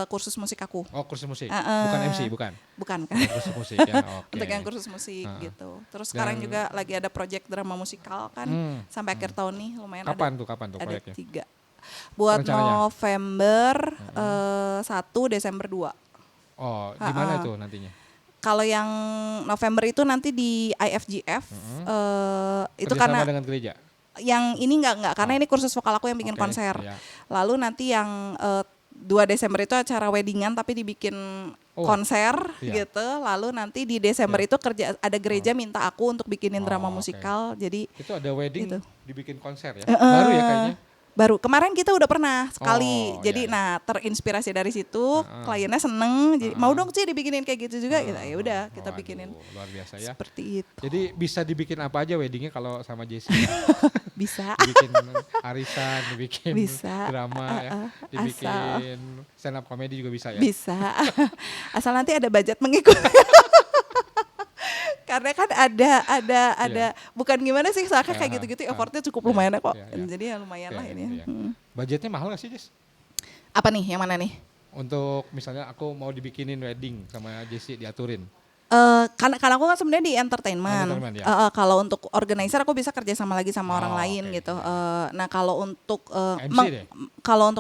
kursus musik aku. Oh kursus musik, bukan MC bukan? Bukan kan. Kursus musik ya, oke. Untuk yang kursus musik gitu. Terus sekarang juga lagi ada project drama musikal kan, sampai akhir tahun nih lumayan kapan tuh proyeknya? Ada 3. Buat November 1, Desember 2. Oh di mana itu nantinya? Kalau yang November itu nanti di IFGF, itu karena dengan gereja? Yang ini enggak karena ini kursus vokal aku yang bikin konser. Lalu nanti yang 2 Desember itu acara weddingan tapi dibikin konser gitu. Lalu nanti di Desember itu ada gereja minta aku untuk bikinin drama musikal. Jadi itu ada wedding gitu. Dibikin konser ya. Baru ya kayaknya. Baru kemarin kita udah pernah sekali, jadi nah terinspirasi dari situ, kliennya seneng, jadi mau dong sih dibikinin kayak gitu juga, ya udah kita bikinin. Luar biasa ya. Seperti itu. Jadi bisa dibikin apa aja weddingnya kalau sama Jessie? Bisa. Dibikin arisan, dibikin drama ya, dibikin stand up comedy juga bisa ya? Bisa, asal nanti ada budget mengikuti. Karena kan ada bukan gimana sih, soalnya kayak gitu-gitu effortnya cukup lumayan kok. Jadi ya lumayan lah ini. Budgetnya mahal gak sih Jess? Apa nih, yang mana nih? Untuk misalnya aku mau dibikinin wedding sama Jessie diaturin. Karena aku kan sebenarnya di entertainment. Kalau untuk organizer aku bisa kerja sama lagi sama orang lain gitu. Nah kalau untuk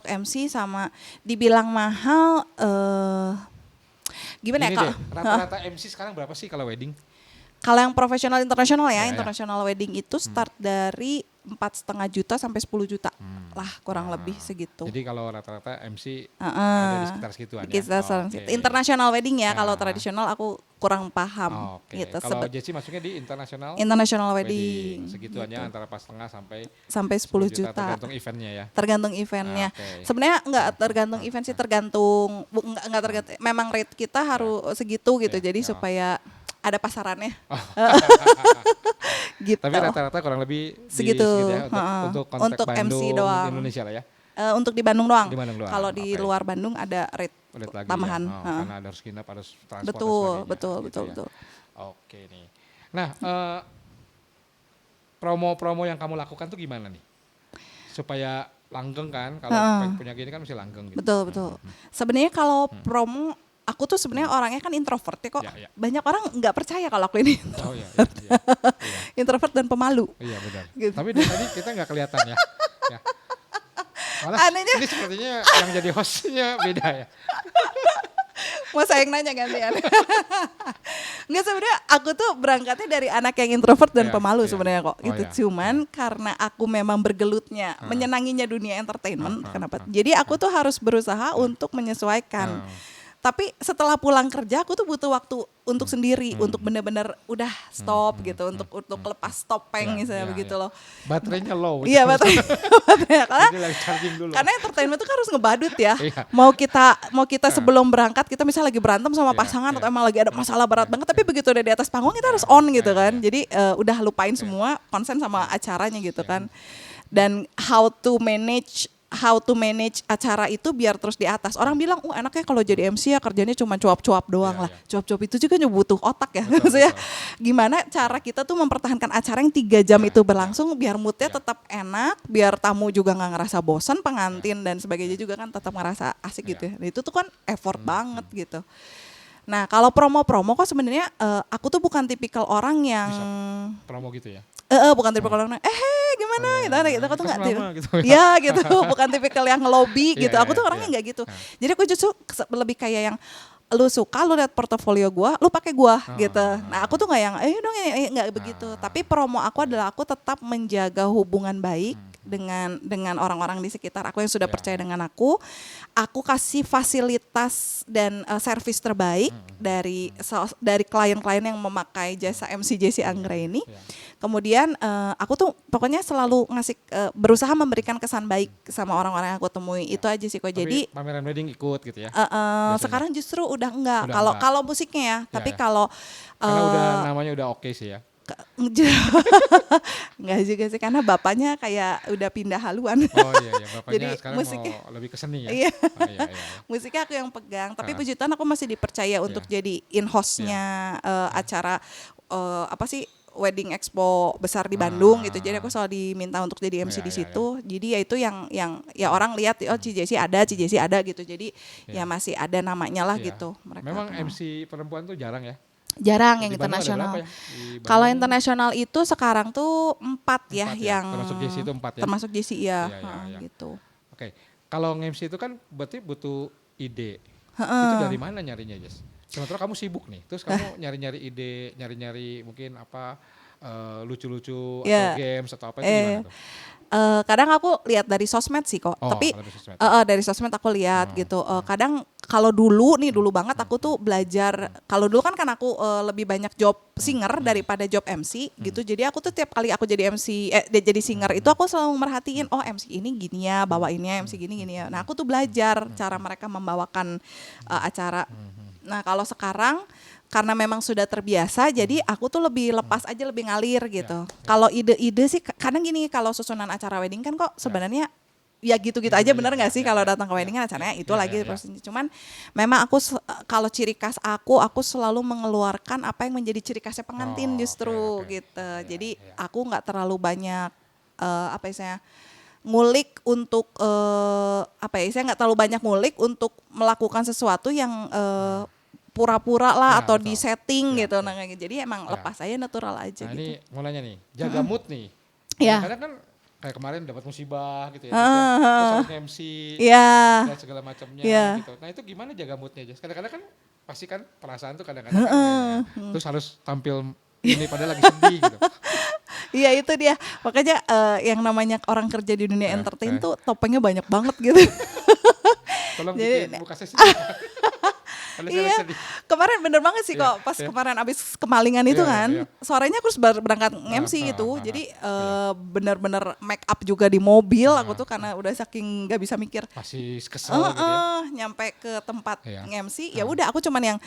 MC sama dibilang mahal, gimana ya kalau rata-rata MC sekarang berapa sih kalau wedding? Kalau yang profesional internasional international wedding itu start dari 4,5 juta sampai 10 juta lah kurang lebih segitu. Jadi kalau rata-rata MC ada di sekitar segituan ya? International wedding ya, kalau tradisional aku kurang paham. Gitu. Kalau Jessie masuknya di international? International wedding. Segituannya gitu. Antara 4,5 sampai 10 juta. Tergantung eventnya ya? Tergantung eventnya. Sebenarnya enggak tergantung event sih, tergantung, memang rate kita harus segitu gitu, jadi supaya ada pasarannya. Gitu. Tapi rata-rata kurang lebih segitu ya, untuk konteks Bandung, MC doang. Indonesia lah ya. Untuk di Bandung doang. Kalau di luar Bandung ada rate lagi tambahan. Ya. Karena ada harus nginap, harus transport. Betul. Oke nih. Nah, promo-promo yang kamu lakukan tuh gimana nih? Supaya langgeng kan, kalau punya gini kan mesti langgeng gitu. Betul. Sebenarnya kalau promo, aku tuh sebenarnya orangnya kan introvert ya kok. Banyak orang nggak percaya kalau aku ini introvert. Introvert dan pemalu. Iya benar. Gitu. Tapi dari tadi kita nggak kelihatan ya. Malah anehnya, ini sepertinya yang jadi hostnya beda ya. Mau saya yang nanya gantian. Enggak, sebenarnya aku tuh berangkatnya dari anak yang introvert dan pemalu sebenarnya kok. Cuman karena aku memang bergelutnya menyenanginya dunia entertainment, kenapa? Jadi aku tuh harus berusaha untuk menyesuaikan. Tapi setelah pulang kerja aku tuh butuh waktu untuk sendiri, untuk benar-benar udah stop gitu, untuk lepas topeng misalnya begitu loh. Baterainya low. Iya baterainya karena entertainment tuh kan harus ngebadut ya. Mau kita sebelum berangkat kita misalnya lagi berantem sama pasangan atau emang lagi ada masalah berat banget, tapi begitu udah di atas panggung kita harus on gitu kan. Jadi udah lupain semua, konsen sama acaranya gitu kan. Dan how to manage acara itu biar terus di atas. Orang bilang, enaknya kalau jadi MC ya kerjanya cuma cuap-cuap doang lah. Cuap-cuap itu juga butuh otak ya. Maksudnya gimana cara kita tuh mempertahankan acara yang 3 jam itu berlangsung biar moodnya tetap enak, biar tamu juga gak ngerasa bosan, pengantin dan sebagainya juga kan tetap ngerasa asik gitu ya. Nah, itu tuh kan effort banget gitu. Nah kalau promo-promo kok sebenarnya aku tuh bukan tipikal orang yang bisa promo gitu ya? Bukan tipikal orang gimana gitu, aku tuh nggak ya gitu, bukan tipikal yang ngelobi gitu, aku tuh orangnya nggak gitu. Jadi aku justru lebih kayak yang lu suka, lu lihat portofolio gua, lu pakai gua gitu. Nah aku tuh nggak yang, dong nggak begitu. Tapi promo aku adalah aku tetap menjaga hubungan baik dengan orang-orang di sekitar aku yang sudah percaya dengan aku. Aku kasih fasilitas dan servis terbaik dari klien-klien yang memakai jasa MC Jesse Anggraini. Kemudian aku tuh pokoknya selalu ngasih berusaha memberikan kesan baik sama orang-orang yang aku temui. Itu aja sih kok. Jadi pameran wedding ikut gitu ya. Sekarang justru udah enggak. Kalau musiknya ya, tapi kalau karena udah namanya udah oke sih ya. Enggak juga sih, karena bapaknya kayak udah pindah haluan. Oh iya, bapaknya Jadi sekarang musiknya, mau lebih ke seni ya. Iya. Iya. Musiknya aku yang pegang, tapi puji Tuhan aku masih dipercaya untuk jadi in-hostnya acara apa sih, wedding expo besar di Bandung gitu. Jadi aku selalu diminta untuk jadi MC di situ. Jadi ya itu yang ya orang lihat, oh Cijesi ada gitu. Jadi ya masih ada namanya lah gitu. Mereka memang kenal. MC perempuan tuh jarang ya. Jarang yang Di Bandung ada internasional. berapa ya? Kalau internasional itu sekarang tuh 4 ya yang termasuk Jesse itu 4 ya. Termasuk Jesse ya, Iya. gitu. Oke. Kalau nge-MC itu kan berarti butuh ide. Itu dari mana nyarinya, Jess? Sementara kamu sibuk nih, terus kamu nyari-nyari ide, nyari-nyari mungkin apa lucu-lucu atau games atau apa itu gimana tuh? Kadang aku lihat dari sosmed sih kok, tapi dari sosmed aku lihat gitu. Kadang kalau dulu banget aku tuh belajar. Kalau dulu kan aku lebih banyak job singer daripada job MC gitu. Jadi aku tuh tiap kali aku jadi MC, jadi singer itu aku selalu merhatiin, oh MC ini gini ya, bawainnya MC gini ya. Nah aku tuh belajar cara mereka membawakan acara. Nah kalau sekarang karena memang sudah terbiasa, jadi aku tuh lebih lepas aja, lebih ngalir gitu. Kalau ide-ide sih kadang gini, kalau susunan acara wedding kan kok sebenarnya ya gitu-gitu aja, bener nggak sih kalau datang ke wedding kan acaranya itu lagi. Cuman memang aku kalau ciri khas aku selalu mengeluarkan apa yang menjadi ciri khasnya pengantin justru gitu. Jadi aku nggak terlalu banyak apa istilahnya ngulik untuk saya nggak terlalu banyak ngulik untuk melakukan sesuatu yang pura-pura lah atau di setting gitu. Nah jadi emang lepas aja, natural aja gitu. Ini mulanya nih, jaga mood nih. Kadang kan kayak kemarin dapat musibah gitu ya, terus harus MC dan segala macamnya gitu. Nah itu gimana jaga moodnya, Jess? Kadang-kadang kan pasti kan perasaan tuh kadang-kadang kan, terus harus tampil ini padahal lagi sedih gitu. Iya itu dia, makanya yang namanya orang kerja di dunia entertain tuh topengnya banyak banget gitu. Tolong bikin muka saya Iya, kemarin bener banget sih kok pas kemarin abis kemalingan itu kan, sorenya aku harus berangkat nge-MC gitu, jadi bener-bener make up juga di mobil aku tuh karena udah saking gak bisa mikir. Masih kesel gitu ya. Nyampe ke tempat nge-MC, ya udah aku cuman yang,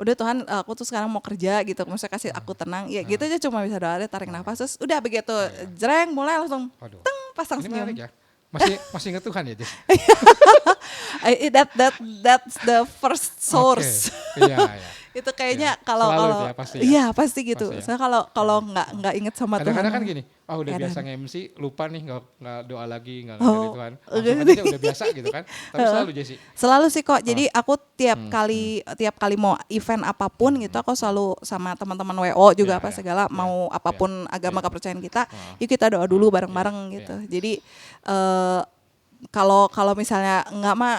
udah Tuhan aku tuh sekarang mau kerja gitu, maksudnya kasih aku tenang, ya gitu aja, cuma bisa doa, tarik nafas, terus udah begitu, jreng mulai langsung, teng pasang senyum. Ya. Masih inget Tuhan ya, Jess? That's the first source. Iya. Itu kayaknya kalau pasti iya pasti gitu. Saya kalau nggak inget sama Tuhan. Kadang-kadang kan gini, udah biasa nge-MC, lupa nih nggak doa lagi, nggak dari Tuhan. Langsung aja udah biasa gitu kan. Tapi selalu Jesse. Selalu sih kok. Jadi aku tiap kali mau event apapun gitu, aku selalu sama teman-teman WO juga segala mau apapun agama kepercayaan kita, yuk kita doa dulu bareng-bareng gitu. Jadi kalau misalnya enggak mah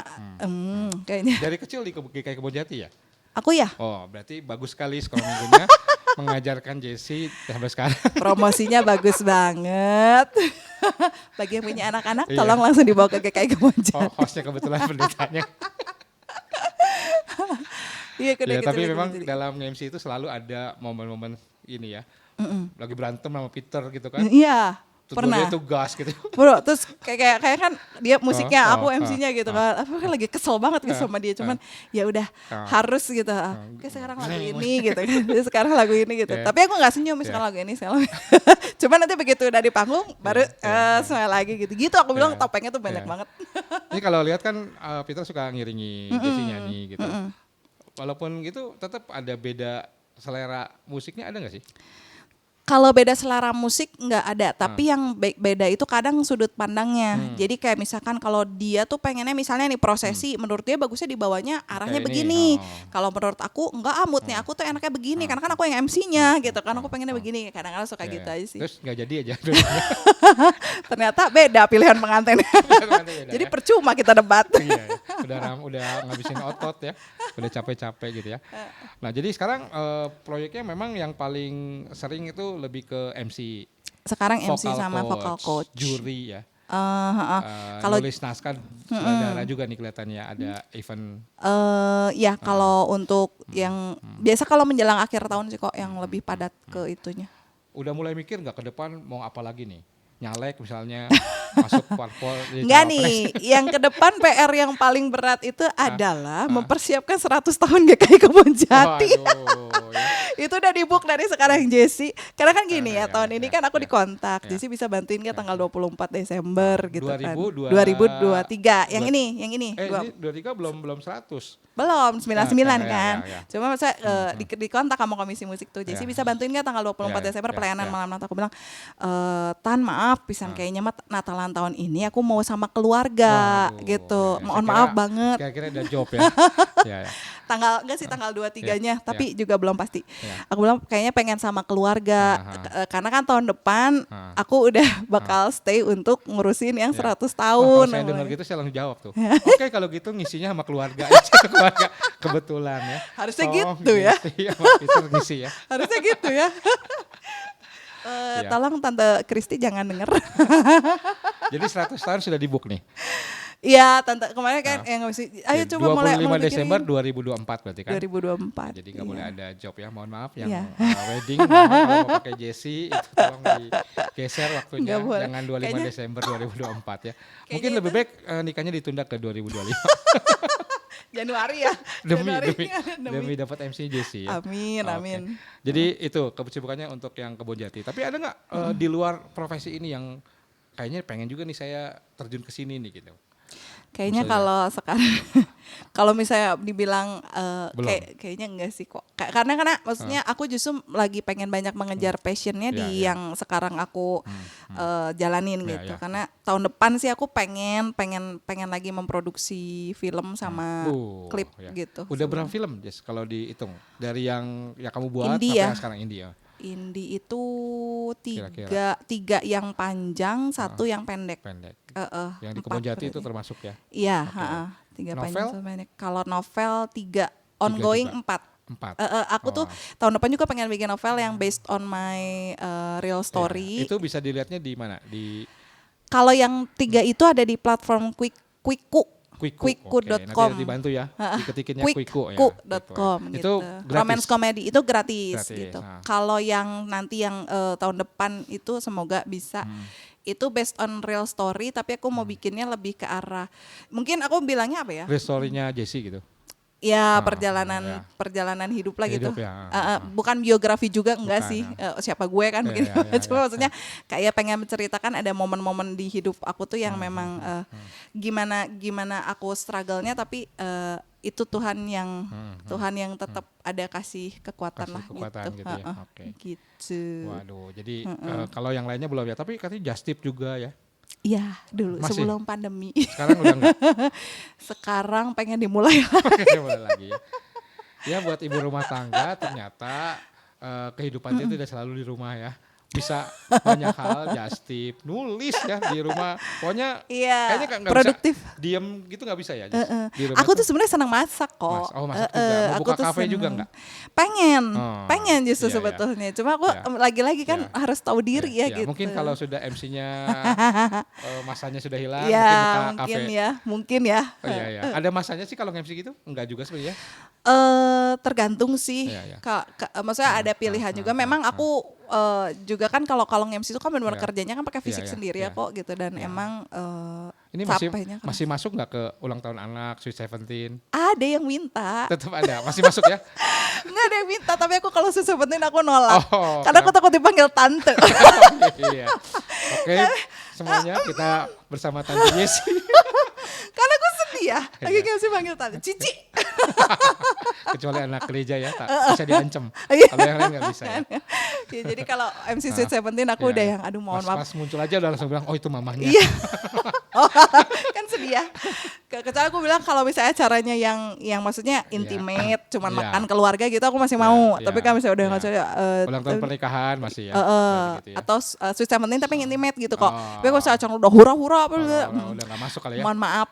kayaknya. Dari kecil di GKI Kebonjati ya? Aku ya. Oh, berarti bagus sekali sekolah minggunya mengajarkan Jesse sampai sekarang. Promosinya bagus banget. Bagi yang punya anak-anak tolong langsung dibawa ke GKI Kebonjati. Oh, hostnya kebetulan pendetanya. Tapi memang dalam MC itu selalu ada momen-momen ini ya. Lagi berantem sama Peter gitu kan. Iya. Pernah. Dia tuh gas gitu. Bro, terus kayak kan dia musiknya, aku MC-nya gitu kan. Aku kan lagi kesel banget gitu sama dia, cuman ya udah harus gitu. Oke, sekarang lagu ini gitu kan. Sekarang lagu ini gitu. Tapi aku enggak senyum sekarang lagu ini, sekarang. Cuman nanti begitu udah di panggung baru semuanya lagi gitu. Gitu aku bilang topengnya tuh banyak banget. Ini kalau lihat kan Peter suka ngiringi Jesse nyanyi gitu. Walaupun gitu tetap ada beda selera musiknya, ada nggak sih? Kalau beda selera musik nggak ada, tapi yang beda itu kadang sudut pandangnya. Jadi kayak misalkan kalau dia tuh pengennya misalnya nih prosesi, menurut dia bagusnya dibawanya arahnya begini. Kalau menurut aku enggak, moodnya aku tuh enaknya begini, karena kan aku yang MC-nya gitu kan, aku pengennya begini. Kadang-kadang suka gitu aja sih. Terus nggak jadi aja. Ternyata beda pilihan pengantin. Jadi percuma kita debat. udah ngabisin otot ya, udah capek-capek gitu ya. Nah jadi sekarang proyeknya memang yang paling sering itu lebih ke MC, Sekarang MC sama vocal coach. juri ya. Kalau Nulis naskah sutradara juga nih kelihatannya ada event. ya kalau untuk yang biasa kalau menjelang akhir tahun sih kok yang lebih padat ke itunya. Udah mulai mikir nggak ke depan mau apa lagi nih? Nyalek misalnya, masuk parpol. Enggak nih, yang ke depan PR yang paling berat itu adalah mempersiapkan 100 tahun GKI Kebonjati. Waduh, ya. Itu udah di book dari sekarang Jesse. Karena kan gini ya, tahun ini ya, kan aku ya. dikontak. Ya. Jesse bisa bantuin nggak tanggal 24 Desember gitu kan. 2023. 2023. Yang ini. Ini 23 belum 100. Belum, 99 kan. ya. Cuma saya dikontak sama komisi musik tuh. Jesse bisa bantuin nggak tanggal 24 Desember pelayanan malam Natal. Aku bilang, Tan maaf, pisan kayaknya Natalan tahun ini aku mau sama keluarga. Waduh, gitu. ya. Mohon maaf banget. Kira-kira ada job ya. Ya. Tanggal 23-nya, tapi juga belum pasti. Ya. Aku bilang kayaknya pengen sama keluarga. Karena kan tahun depan aku udah bakal stay untuk ngurusin yang 100 tahun. Kalau saya dengar gitu saya langsung jawab tuh. Oke kalau gitu ngisinya sama keluarga aja, keluarga kebetulan ya. Harusnya gitu ya. Sama Peter ngisi ya. Harusnya gitu ya. Tolong Tante Kristi jangan denger. Jadi 100 tahun sudah di book nih. Iya, Tante kemarin kan yang ngisi, ayo coba mulai 25 Desember 2024 berarti kan? 2024. Jadi nggak boleh ada job ya, mohon maaf yang Iya. Wedding kalau mau pakai Jesse itu tolong digeser waktunya, Nggak boleh. jangan 25 Kayaknya- Desember 2024 ya. Mungkin Kayaknya lebih itu- baik nikahnya ditunda ke 2025 Januari ya. demi dapat MC Jesse ya. Amin, Oke. amin. Jadi itu kesibukannya untuk yang Kebonjati. Tapi ada nggak di luar profesi ini yang kayaknya pengen juga nih saya terjun ke sini nih gitu? Kayaknya Misalnya. kalau sekarang kalau misalnya dibilang Belum. kayaknya enggak sih kok. Karena maksudnya aku justru lagi pengen banyak mengejar passionnya di yang sekarang aku jalanin Ya, gitu. ya. Karena tahun depan sih aku pengen lagi memproduksi film sama klip ya. gitu. Udah berapa film Jess kalau dihitung dari yang kamu buat Indie sampai ya? yang sekarang indie ya? Indie itu Kira-kira. tiga yang panjang, satu yang pendek. Yang di 4 Kebonjati itu berarti. termasuk ya? Iya, Oke. 3 Novel? panjang sama pendek. Kalau novel 3, ongoing juga? 4. 4. Aku tuh tahun depan juga pengen bikin novel yang based on my real story. Itu bisa dilihatnya di mana? Di Kalau yang 3 itu ada di platform Quickku. Quickku. Quickku.com. Nanti dibantu ya, diketikinnya Quickku ya. Quickku.com Itu gitu. gratis? Romance comedy itu gratis Gratis, gitu. nah. Kalau yang nanti yang tahun depan itu semoga bisa itu based on real story, tapi aku mau bikinnya lebih ke arah, mungkin aku bilangnya apa ya? Real story-nya Jesse gitu. Ya ya. perjalanan hidup lah gitu. Hidup ya. Bukan biografi juga enggak Bukan, sih. Siapa gue kan mungkin. Cuma maksudnya kayak pengen menceritakan ada momen-momen di hidup aku tuh yang memang gimana aku struggle-nya, tapi itu Tuhan yang tetap ada kasih kekuatan lah kekuatan gitu ya. Oke. Gitu. Waduh, jadi kalau yang lainnya belum ya, tapi katanya Just Tip juga ya. Iya, dulu Masih? sebelum pandemi. Sekarang udah enggak? Sekarang pengen dimulai. Oke, boleh lagi ya. Ya buat ibu rumah tangga ternyata kehidupannya itu udah selalu di rumah ya. Bisa banyak hal, just tip, nulis ya di rumah. Pokoknya Iya, kayaknya nggak produktif. bisa diem gitu nggak bisa ya. Just, di rumah Aku tuh sebenarnya senang masak kok. masak juga. Mau buka kafe juga nggak? Pengen justru Iya, iya. sebetulnya. Cuma aku Iya. lagi-lagi kan harus tahu diri ya gitu. Mungkin kalau sudah MC-nya masanya sudah hilang, ya, mungkin buka kafe. mungkin ya. Oh, iya, iya. Ada masanya sih kalau MC gitu? Enggak juga sebenarnya. Tergantung sih. Iya, iya. Maksudnya ada pilihan juga. Memang aku juga kan kalau MC itu kan benar-benar kerjanya kan pakai fisik Iya, iya, sendiri iya. ya kok gitu, dan emang Ini capeknya kan. masih masuk nggak ke ulang tahun anak, Sweet 17? Ada yang minta. Tetap ada, masih masuk ya? Nggak ada yang minta, tapi aku kalau sesebutin aku nolak. Oh, karena aku takut dipanggil tante. Iya. Oke, semuanya kita bersama Tante Yesi. Karena aku sedih ya, lagi Iya. MC panggil tante. Cici. Kecuali anak gereja ya, tak bisa diancam. Iya. Kalau yang lain nggak bisa ya. Ya, jadi kalau MC Sweet 17 aku Iya, udah iya. yang aduh mohon maaf. Pas muncul aja udah langsung bilang, oh itu mamahnya. Iya. Kan sedih ya. Kecuali aku bilang kalau misalnya caranya yang maksudnya intimate, cuman Iya. makan keluarga gitu aku masih mau. Iya, Tapi kalau misalnya udah iya. nggak cocok, Ulang tahun pernikahan masih ya. Gitu ya. atau Sweet Seventeen tapi yang intimate gitu kok. Oh. Tapi kalau misalnya udah hura-hura apa Udah nggak masuk kali ya. mohon maaf.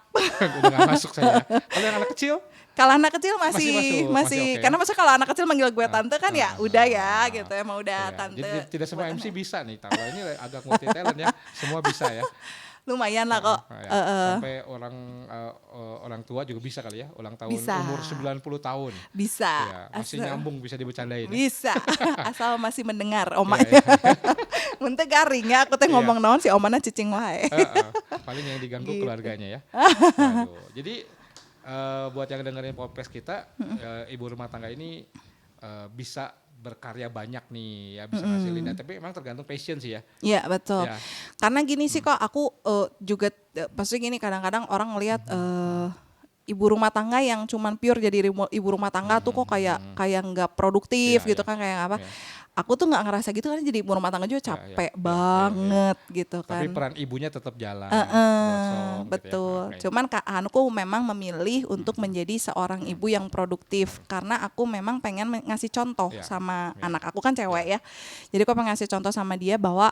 Udah nggak masuk saya. Kalau yang anak kecil, Kalau anak kecil Masih masih masuk oke. karena masa kalau anak kecil manggil gue tante kan ya udah ya gitu emang udah ya. tante. Jadi tidak semua MC bisa nih. Kalau ini agak multi talent ya. Semua bisa ya. Lumayan lah kok. Ya. Sampai orang tua juga bisa kali ya. Ulang tahun Bisa. umur 90 tahun. Bisa. Ya, masih nyambung bisa dibercandain. Ya. Bisa. Asal masih mendengar Iya, omanya. Muntah garing ya aku teh Iya. ngomong naon si omana cicing wae. Paling yang diganggu Gitu. keluarganya ya. Waduh. Jadi buat yang dengerin podcast kita, ibu rumah tangga ini bisa berkarya banyak nih ya, bisa ngasilin. Tapi emang tergantung passion sih ya. Iya betul. Ya. Karena gini sih kok aku juga pasti gini kadang-kadang orang ngelihat ibu rumah tangga yang cuman pure jadi ibu rumah tangga tuh kok kayak nggak produktif Iya, gitu iya. kan kayak apa. Iya. Aku tuh nggak ngerasa gitu karena jadi ibu rumah tangga juga capek banget gitu kan. Tapi peran ibunya tetap jalan. Betul. Cuman aku memang memilih untuk menjadi seorang ibu yang produktif karena aku memang pengen ngasih contoh sama anak aku kan cewek ya. Jadi aku pengen ngasih contoh sama dia bahwa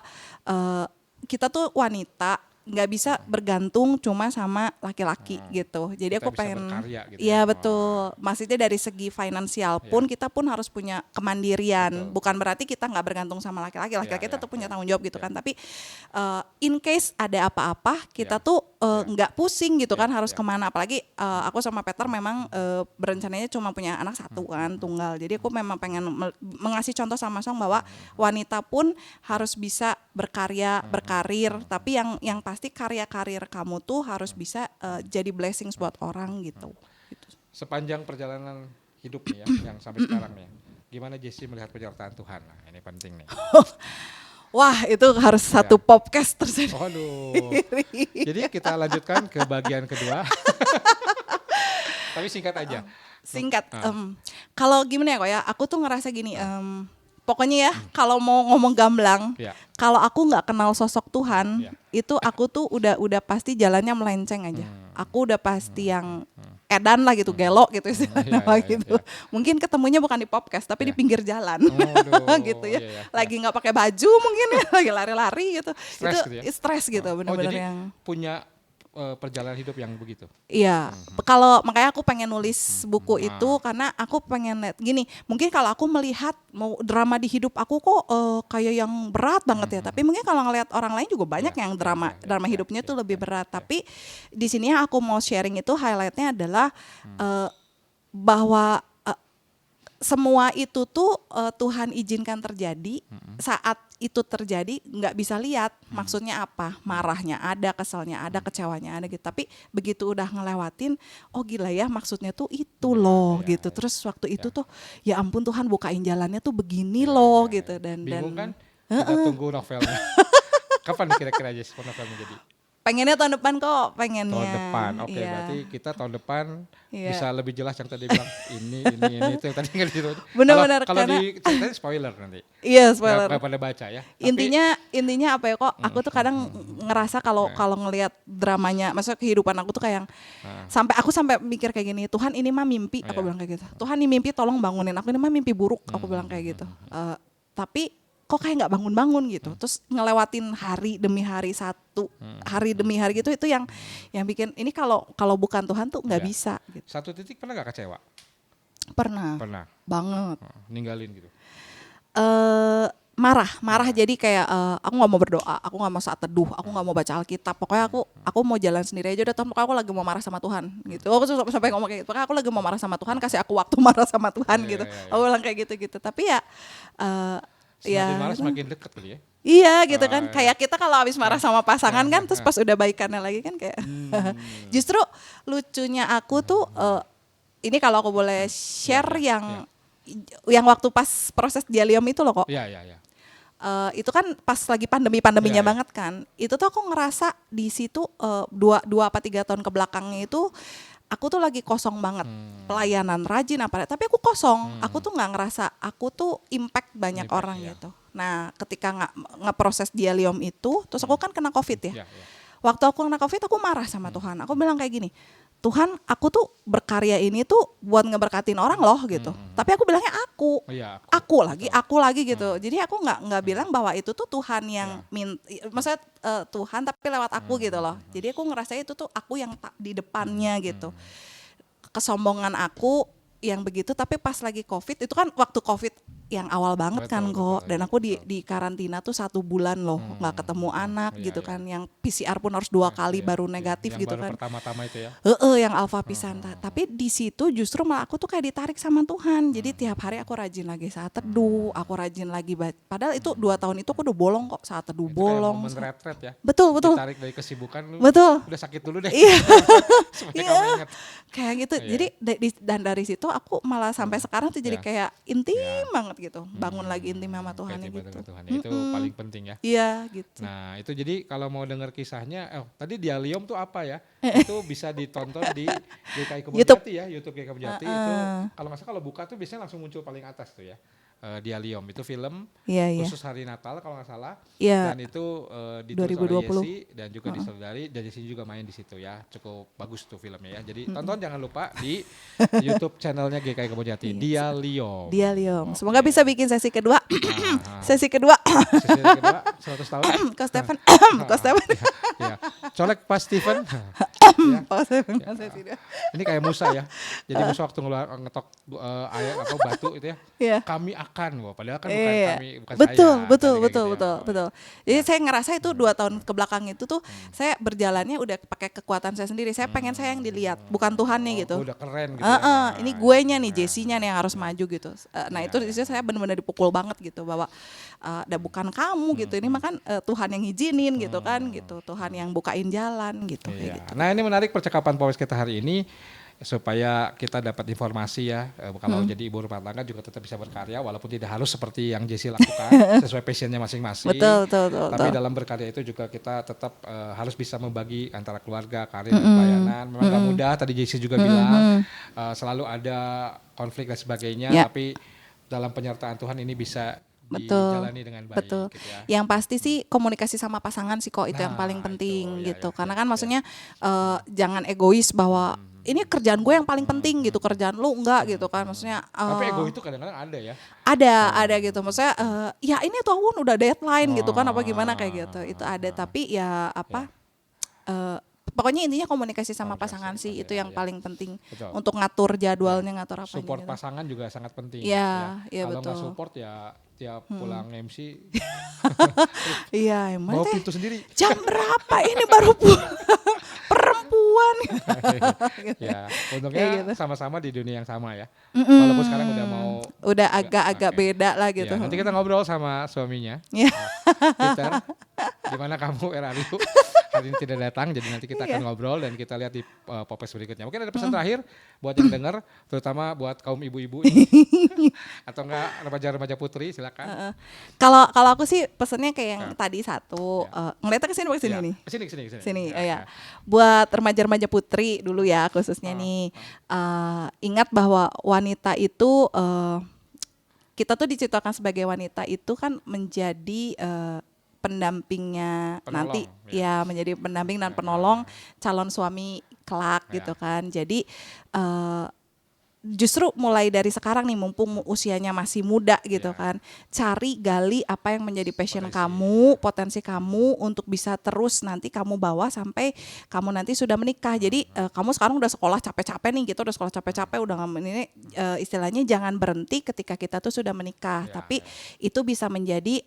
kita tuh wanita nggak bisa bergantung cuma sama laki-laki gitu. Jadi Kita aku bisa pengen, berkarya gitu iya ya. betul. Maksudnya dari segi finansial pun kita pun harus punya kemandirian. Bukan berarti kita nggak bergantung sama laki-laki. Laki-laki tetap punya tanggung jawab gitu kan. Tapi in case ada apa-apa kita tuh nggak pusing gitu kan harus kemana. Apalagi aku sama Peter memang berencananya cuma punya anak satu kan tunggal. Jadi aku memang pengen mengasih contoh sama-sama bahwa wanita pun harus bisa berkarya, berkarir. Tapi yang pasti karya-karir kamu tuh harus bisa jadi blessings buat orang gitu. Sepanjang perjalanan hidup nih ya, yang sampai sekarang nih. Gimana Jessie melihat penyertaan Tuhan? Nah, ini penting nih. Wah, itu harus satu podcast tersendiri. Waduh. Jadi kita lanjutkan ke bagian kedua. Tapi singkat aja. Singkat. Kalau gimana ya kok ya, aku tuh ngerasa gini, pokoknya ya kalau mau ngomong gamblang, kalau aku nggak kenal sosok Tuhan, itu aku tuh udah pasti jalannya melenceng aja. Aku udah pasti yang edan lah gitu, gelo gitu istilahnya gitu. Mungkin ketemunya bukan di podcast tapi di pinggir jalan. Gitu ya. Lagi nggak pakai baju mungkin ya, lagi lari-lari gitu. Stres Itu gitu ya? stres gitu benar-benar jadi yang punya perjalanan hidup yang begitu. Iya, kalau makanya aku pengen nulis buku itu karena aku pengen lihat gini, mungkin kalau aku melihat mau drama di hidup aku kok kayak yang berat banget ya, tapi mungkin kalau ngelihat orang lain juga banyak yang drama hidupnya tuh lebih berat. Tapi di sini aku mau sharing itu highlightnya adalah bahwa semua itu tuh Tuhan izinkan terjadi. Saat itu terjadi nggak bisa lihat maksudnya apa, marahnya ada, keselnya ada, kecewanya ada gitu. Tapi begitu udah ngelewatin, oh gila ya maksudnya tuh itu loh gitu. Terus waktu itu tuh ya ampun Tuhan bukain jalannya tuh begini loh gitu dan Bingung kan? Kita tunggu novelnya. Kapan kira-kira aja novelnya jadi? Pengennya tahun depan kok, pengennya. Tahun depan, oke. Iya. Berarti kita tahun depan Iya. bisa lebih jelas yang tadi bilang ini itu yang tadi nggak disitu. Benar-benar, Kalau karena- diceritain spoiler nanti. Iya spoiler. Nggak pada baca ya. Tapi- Intinya apa ya kok? Aku tuh kadang ngerasa kalau ngelihat dramanya, maksudnya kehidupan aku tuh kayak yang sampai mikir kayak gini. Tuhan ini mah mimpi, aku bilang kayak gitu. Tuhan ini mimpi, tolong bangunin aku, ini mah mimpi buruk, aku bilang kayak gitu. Tapi kok kayak nggak bangun-bangun gitu. Terus ngelewatin hari demi hari hari demi hari gitu, itu yang bikin ini kalau bukan Tuhan tuh nggak bisa. Gitu. Satu titik pernah nggak kecewa? Pernah. Banget. Ninggalin gitu. Marah jadi kayak aku nggak mau berdoa, aku nggak mau saat teduh, aku nggak mau baca Alkitab, pokoknya aku mau jalan sendiri aja udah. Pokoknya aku lagi mau marah sama Tuhan gitu. Aku sampai ngomong kayak gitu, pokoknya aku lagi mau marah sama Tuhan, kasih aku waktu marah sama Tuhan gitu. Aku bilang kayak gitu tapi ya semakin marah semakin deket kali ya. Iya gitu kan, kayak kita kalau habis marah sama pasangan kan, terus pas udah baikannya lagi kan kayak justru lucunya aku tuh ini kalau aku boleh share yang waktu pas proses dialium itu loh kok. Iya. Itu kan pas lagi pandeminya banget kan. Itu tuh aku ngerasa di situ 2 apa 3 tahun ke belakangnya itu aku tuh lagi kosong banget. Pelayanan rajin apa, tapi aku kosong. Aku tuh nggak ngerasa aku tuh impact banyak orang gitu. Nah, ketika nggak ngeproses dialium itu, terus aku kan kena COVID ya. waktu aku kena COVID aku marah sama Tuhan. Aku bilang kayak gini, Tuhan, aku tuh berkarya ini tuh buat ngeberkatin orang loh gitu. Tapi aku bilangnya aku, aku lagi gitu. Jadi aku nggak bilang bahwa itu tuh Tuhan yang maksudnya Tuhan tapi lewat aku gitu loh. Jadi aku ngerasa itu tuh aku yang di depannya gitu. Kesombongan aku yang begitu, tapi pas lagi COVID itu kan waktu COVID yang awal banget kan kok, dan aku di karantina tuh 1 bulan loh, nggak ketemu anak gitu kan, yang PCR pun harus 2 kali baru negatif gitu kan. Pertama-tama itu ya. Yang alfa pisan. Tapi di situ justru malah aku tuh kayak ditarik sama Tuhan. Jadi tiap hari aku rajin lagi saat teduh, aku rajin lagi padahal itu 2 tahun itu aku udah bolong kok saat teduh, bolong. Momen retret ya. Betul. Ditarik dari kesibukan lu. Betul. Udah sakit dulu deh. Iya. Supaya kamu ingat. Kayak gitu. Jadi dan dari situ aku malah sampai sekarang tuh jadi kayak intim banget gitu. Bangun lagi intim sama Tuhan gitu. Tuhan. Itu paling penting ya. Iya gitu. Nah itu jadi kalau mau dengar kisahnya, tadi Dialiom tuh apa ya? Itu bisa ditonton di GKI Kebon Jati ya, YouTube GKI Kebon Jati itu. Kalau nggak salah kalau buka tuh biasanya langsung muncul paling atas tuh ya. Dialiom itu film khusus hari Natal kalau nggak salah, dan itu ditulis oleh Yesi dan juga disutradari, dan Yesi juga main di situ ya, cukup bagus tuh filmnya ya. Jadi tonton jangan lupa di YouTube channelnya GKI Kebon Jati, Dialiom. Semoga bisa bikin sesi kedua. Sesi kedua 100 tahun. Ko Stephen. Ya. Colek Pak Steven. Ini kayak Musa ya. Jadi Musa waktu ngetok air atau batu itu ya. Kami akan, padahal kan bukan kami, bukan saya. Betul. Jadi saya ngerasa itu 2 tahun ke belakang itu tuh saya berjalannya udah pakai kekuatan saya sendiri. Saya pengen saya yang dilihat, bukan Tuhannya gitu. Udah keren gitu. Ini guenya nih, Jessinya nih yang harus maju gitu. Nah itu di situ saya benar-benar dipukul banget gitu bahwa udah bukan kamu gitu. Ini makan Tuhan yang izinin gitu kan gitu. Tuhan yang bukain jalan gitu. Kayak gitu. Nah ini menarik percakapan podcast kita hari ini, supaya kita dapat informasi ya, kalau jadi ibu rumah tangga juga tetap bisa berkarya walaupun tidak harus seperti yang Jessie lakukan sesuai passionnya masing-masing. Betul. Tapi dalam berkarya itu juga kita tetap harus bisa membagi antara keluarga, karir, dan pelayanan. Memang gak mudah, tadi Jessie juga bilang selalu ada konflik dan sebagainya, tapi dalam penyertaan Tuhan ini bisa dijalani dengan baik. Betul. Gitu ya. Yang pasti sih komunikasi sama pasangan sih kok, itu yang paling penting gitu. Karena kan maksudnya jangan egois bahwa ini kerjaan gue yang paling penting gitu, kerjaan lu enggak gitu kan, maksudnya. Tapi ego itu kadang-kadang ada ya. Ada gitu, maksudnya ya ini tahun udah deadline gitu kan, apa gimana kayak gitu. Itu ada, tapi ya apa? Pokoknya intinya komunikasi sama pasangan sih itu yang paling penting. Betul. Untuk ngatur jadwalnya, ngatur apa. Support gitu. pasangan juga sangat penting. Iya Kalau betul. nggak support ya tiap pulang MC. Iya emang. Bawa pintu sendiri. Jam berapa ini baru pulang? Perempuan. Ya, untungnya gitu. sama-sama di dunia yang sama ya. Walaupun sekarang udah agak beda lah gitu. Ya, nanti kita ngobrol sama suaminya. Peter, di mana kamu Erario? Hari ini tidak datang, jadi nanti kita akan ngobrol dan kita lihat di podcast berikutnya. Mungkin ada pesan terakhir buat yang dengar, terutama buat kaum ibu-ibu ini atau enggak remaja-remaja putri, silakan. Kalau aku sih pesannya kayak yang tadi satu, ngeliatnya kesini nih. Kesini. Ya. Buat remaja-remaja putri dulu ya khususnya nih, ingat bahwa wanita itu kita tuh diciptakan sebagai wanita itu kan menjadi pendampingnya nanti ya, menjadi pendamping dan penolong calon suami kelak gitu kan. Jadi justru mulai dari sekarang nih, mumpung usianya masih muda gitu kan, cari gali apa yang menjadi passion kamu, potensi kamu untuk bisa terus nanti kamu bawa sampai kamu nanti sudah menikah. Jadi kamu sekarang udah sekolah capek-capek nih gitu, udah sekolah capek-capek, udah ini istilahnya jangan berhenti ketika kita tuh sudah menikah, tapi itu bisa menjadi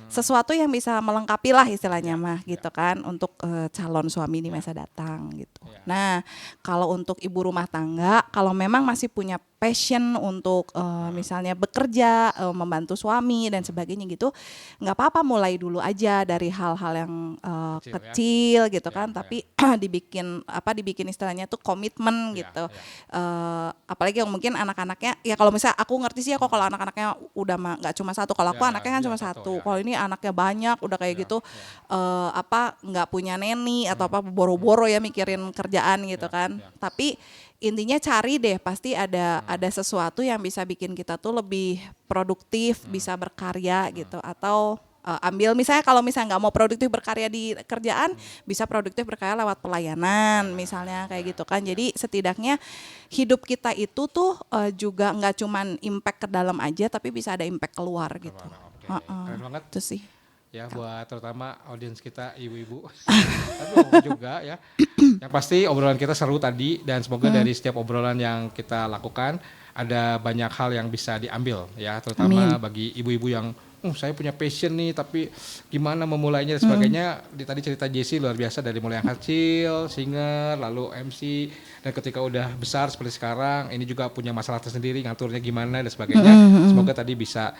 sesuatu yang bisa melengkapi lah istilahnya mah gitu kan untuk calon suami di masa datang gitu. Nah kalau untuk ibu rumah tangga, kalau memang masih punya passion untuk misalnya bekerja, membantu suami dan sebagainya gitu, nggak apa-apa, mulai dulu aja dari hal-hal yang kecil gitu kan, tapi dibikin istilahnya tuh komitmen gitu. Apalagi yang mungkin anak-anaknya, ya kalau misalnya aku ngerti sih ya kok kalau anak-anaknya udah nggak cuma satu, kalau aku anaknya kan cuma satu, kalau ini anaknya banyak udah kayak gitu, nggak punya neni atau apa, boro-boro ya mikirin kerjaan gitu kan. Tapi intinya cari deh, pasti ada sesuatu yang bisa bikin kita tuh lebih produktif, bisa berkarya gitu, atau ambil misalnya kalau misalnya nggak mau produktif berkarya di kerjaan, bisa produktif berkarya lewat pelayanan misalnya kayak gitu kan. Jadi setidaknya hidup kita itu tuh juga nggak cuman impact ke dalam aja, tapi bisa ada impact keluar gitu. Keren banget. Itu sih. Ya buat terutama audiens kita ibu-ibu, tapi bapak juga ya. Yang pasti obrolan kita seru tadi dan semoga dari setiap obrolan yang kita lakukan ada banyak hal yang bisa diambil ya, terutama bagi ibu-ibu yang saya punya passion nih tapi gimana memulainya dan sebagainya. Tadi cerita Jessie luar biasa dari mulai yang kecil, singer, lalu MC, dan ketika udah besar seperti sekarang ini juga punya masalah tersendiri ngaturnya gimana dan sebagainya. Semoga tadi bisa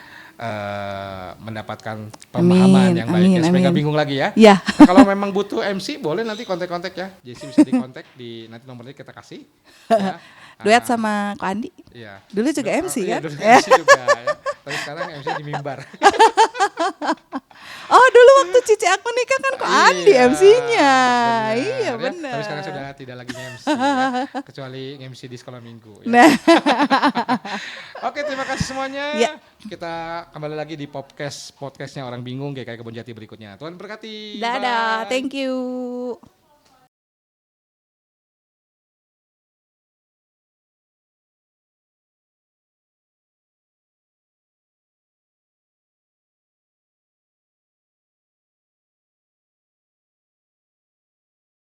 mendapatkan pemahaman yang baik ya, supaya nggak bingung lagi ya. Iya. Nah, kalau memang butuh MC boleh nanti kontak-kontak ya, Jessie bisa dikontak di nanti nomornya kita kasih. Ya. Duet sama Ko Andi. Iya. Dulu juga MC Iya, kan? dulu MC juga ya. Tapi sekarang MC di mimbar. Oh dulu waktu cici aku nikah kan Ko Andi MC-nya. Iya Ya. benar. Tapi sekarang sudah tidak lagi MC ya, kecuali MC di sekolah minggu. Ya. Nah. Oke, terima kasih semuanya. Ya. Kita kembali lagi di podcastnya Orang Bingung GKI Kebon Jati berikutnya. Tuhan berkati. Dadah, Bye. thank you.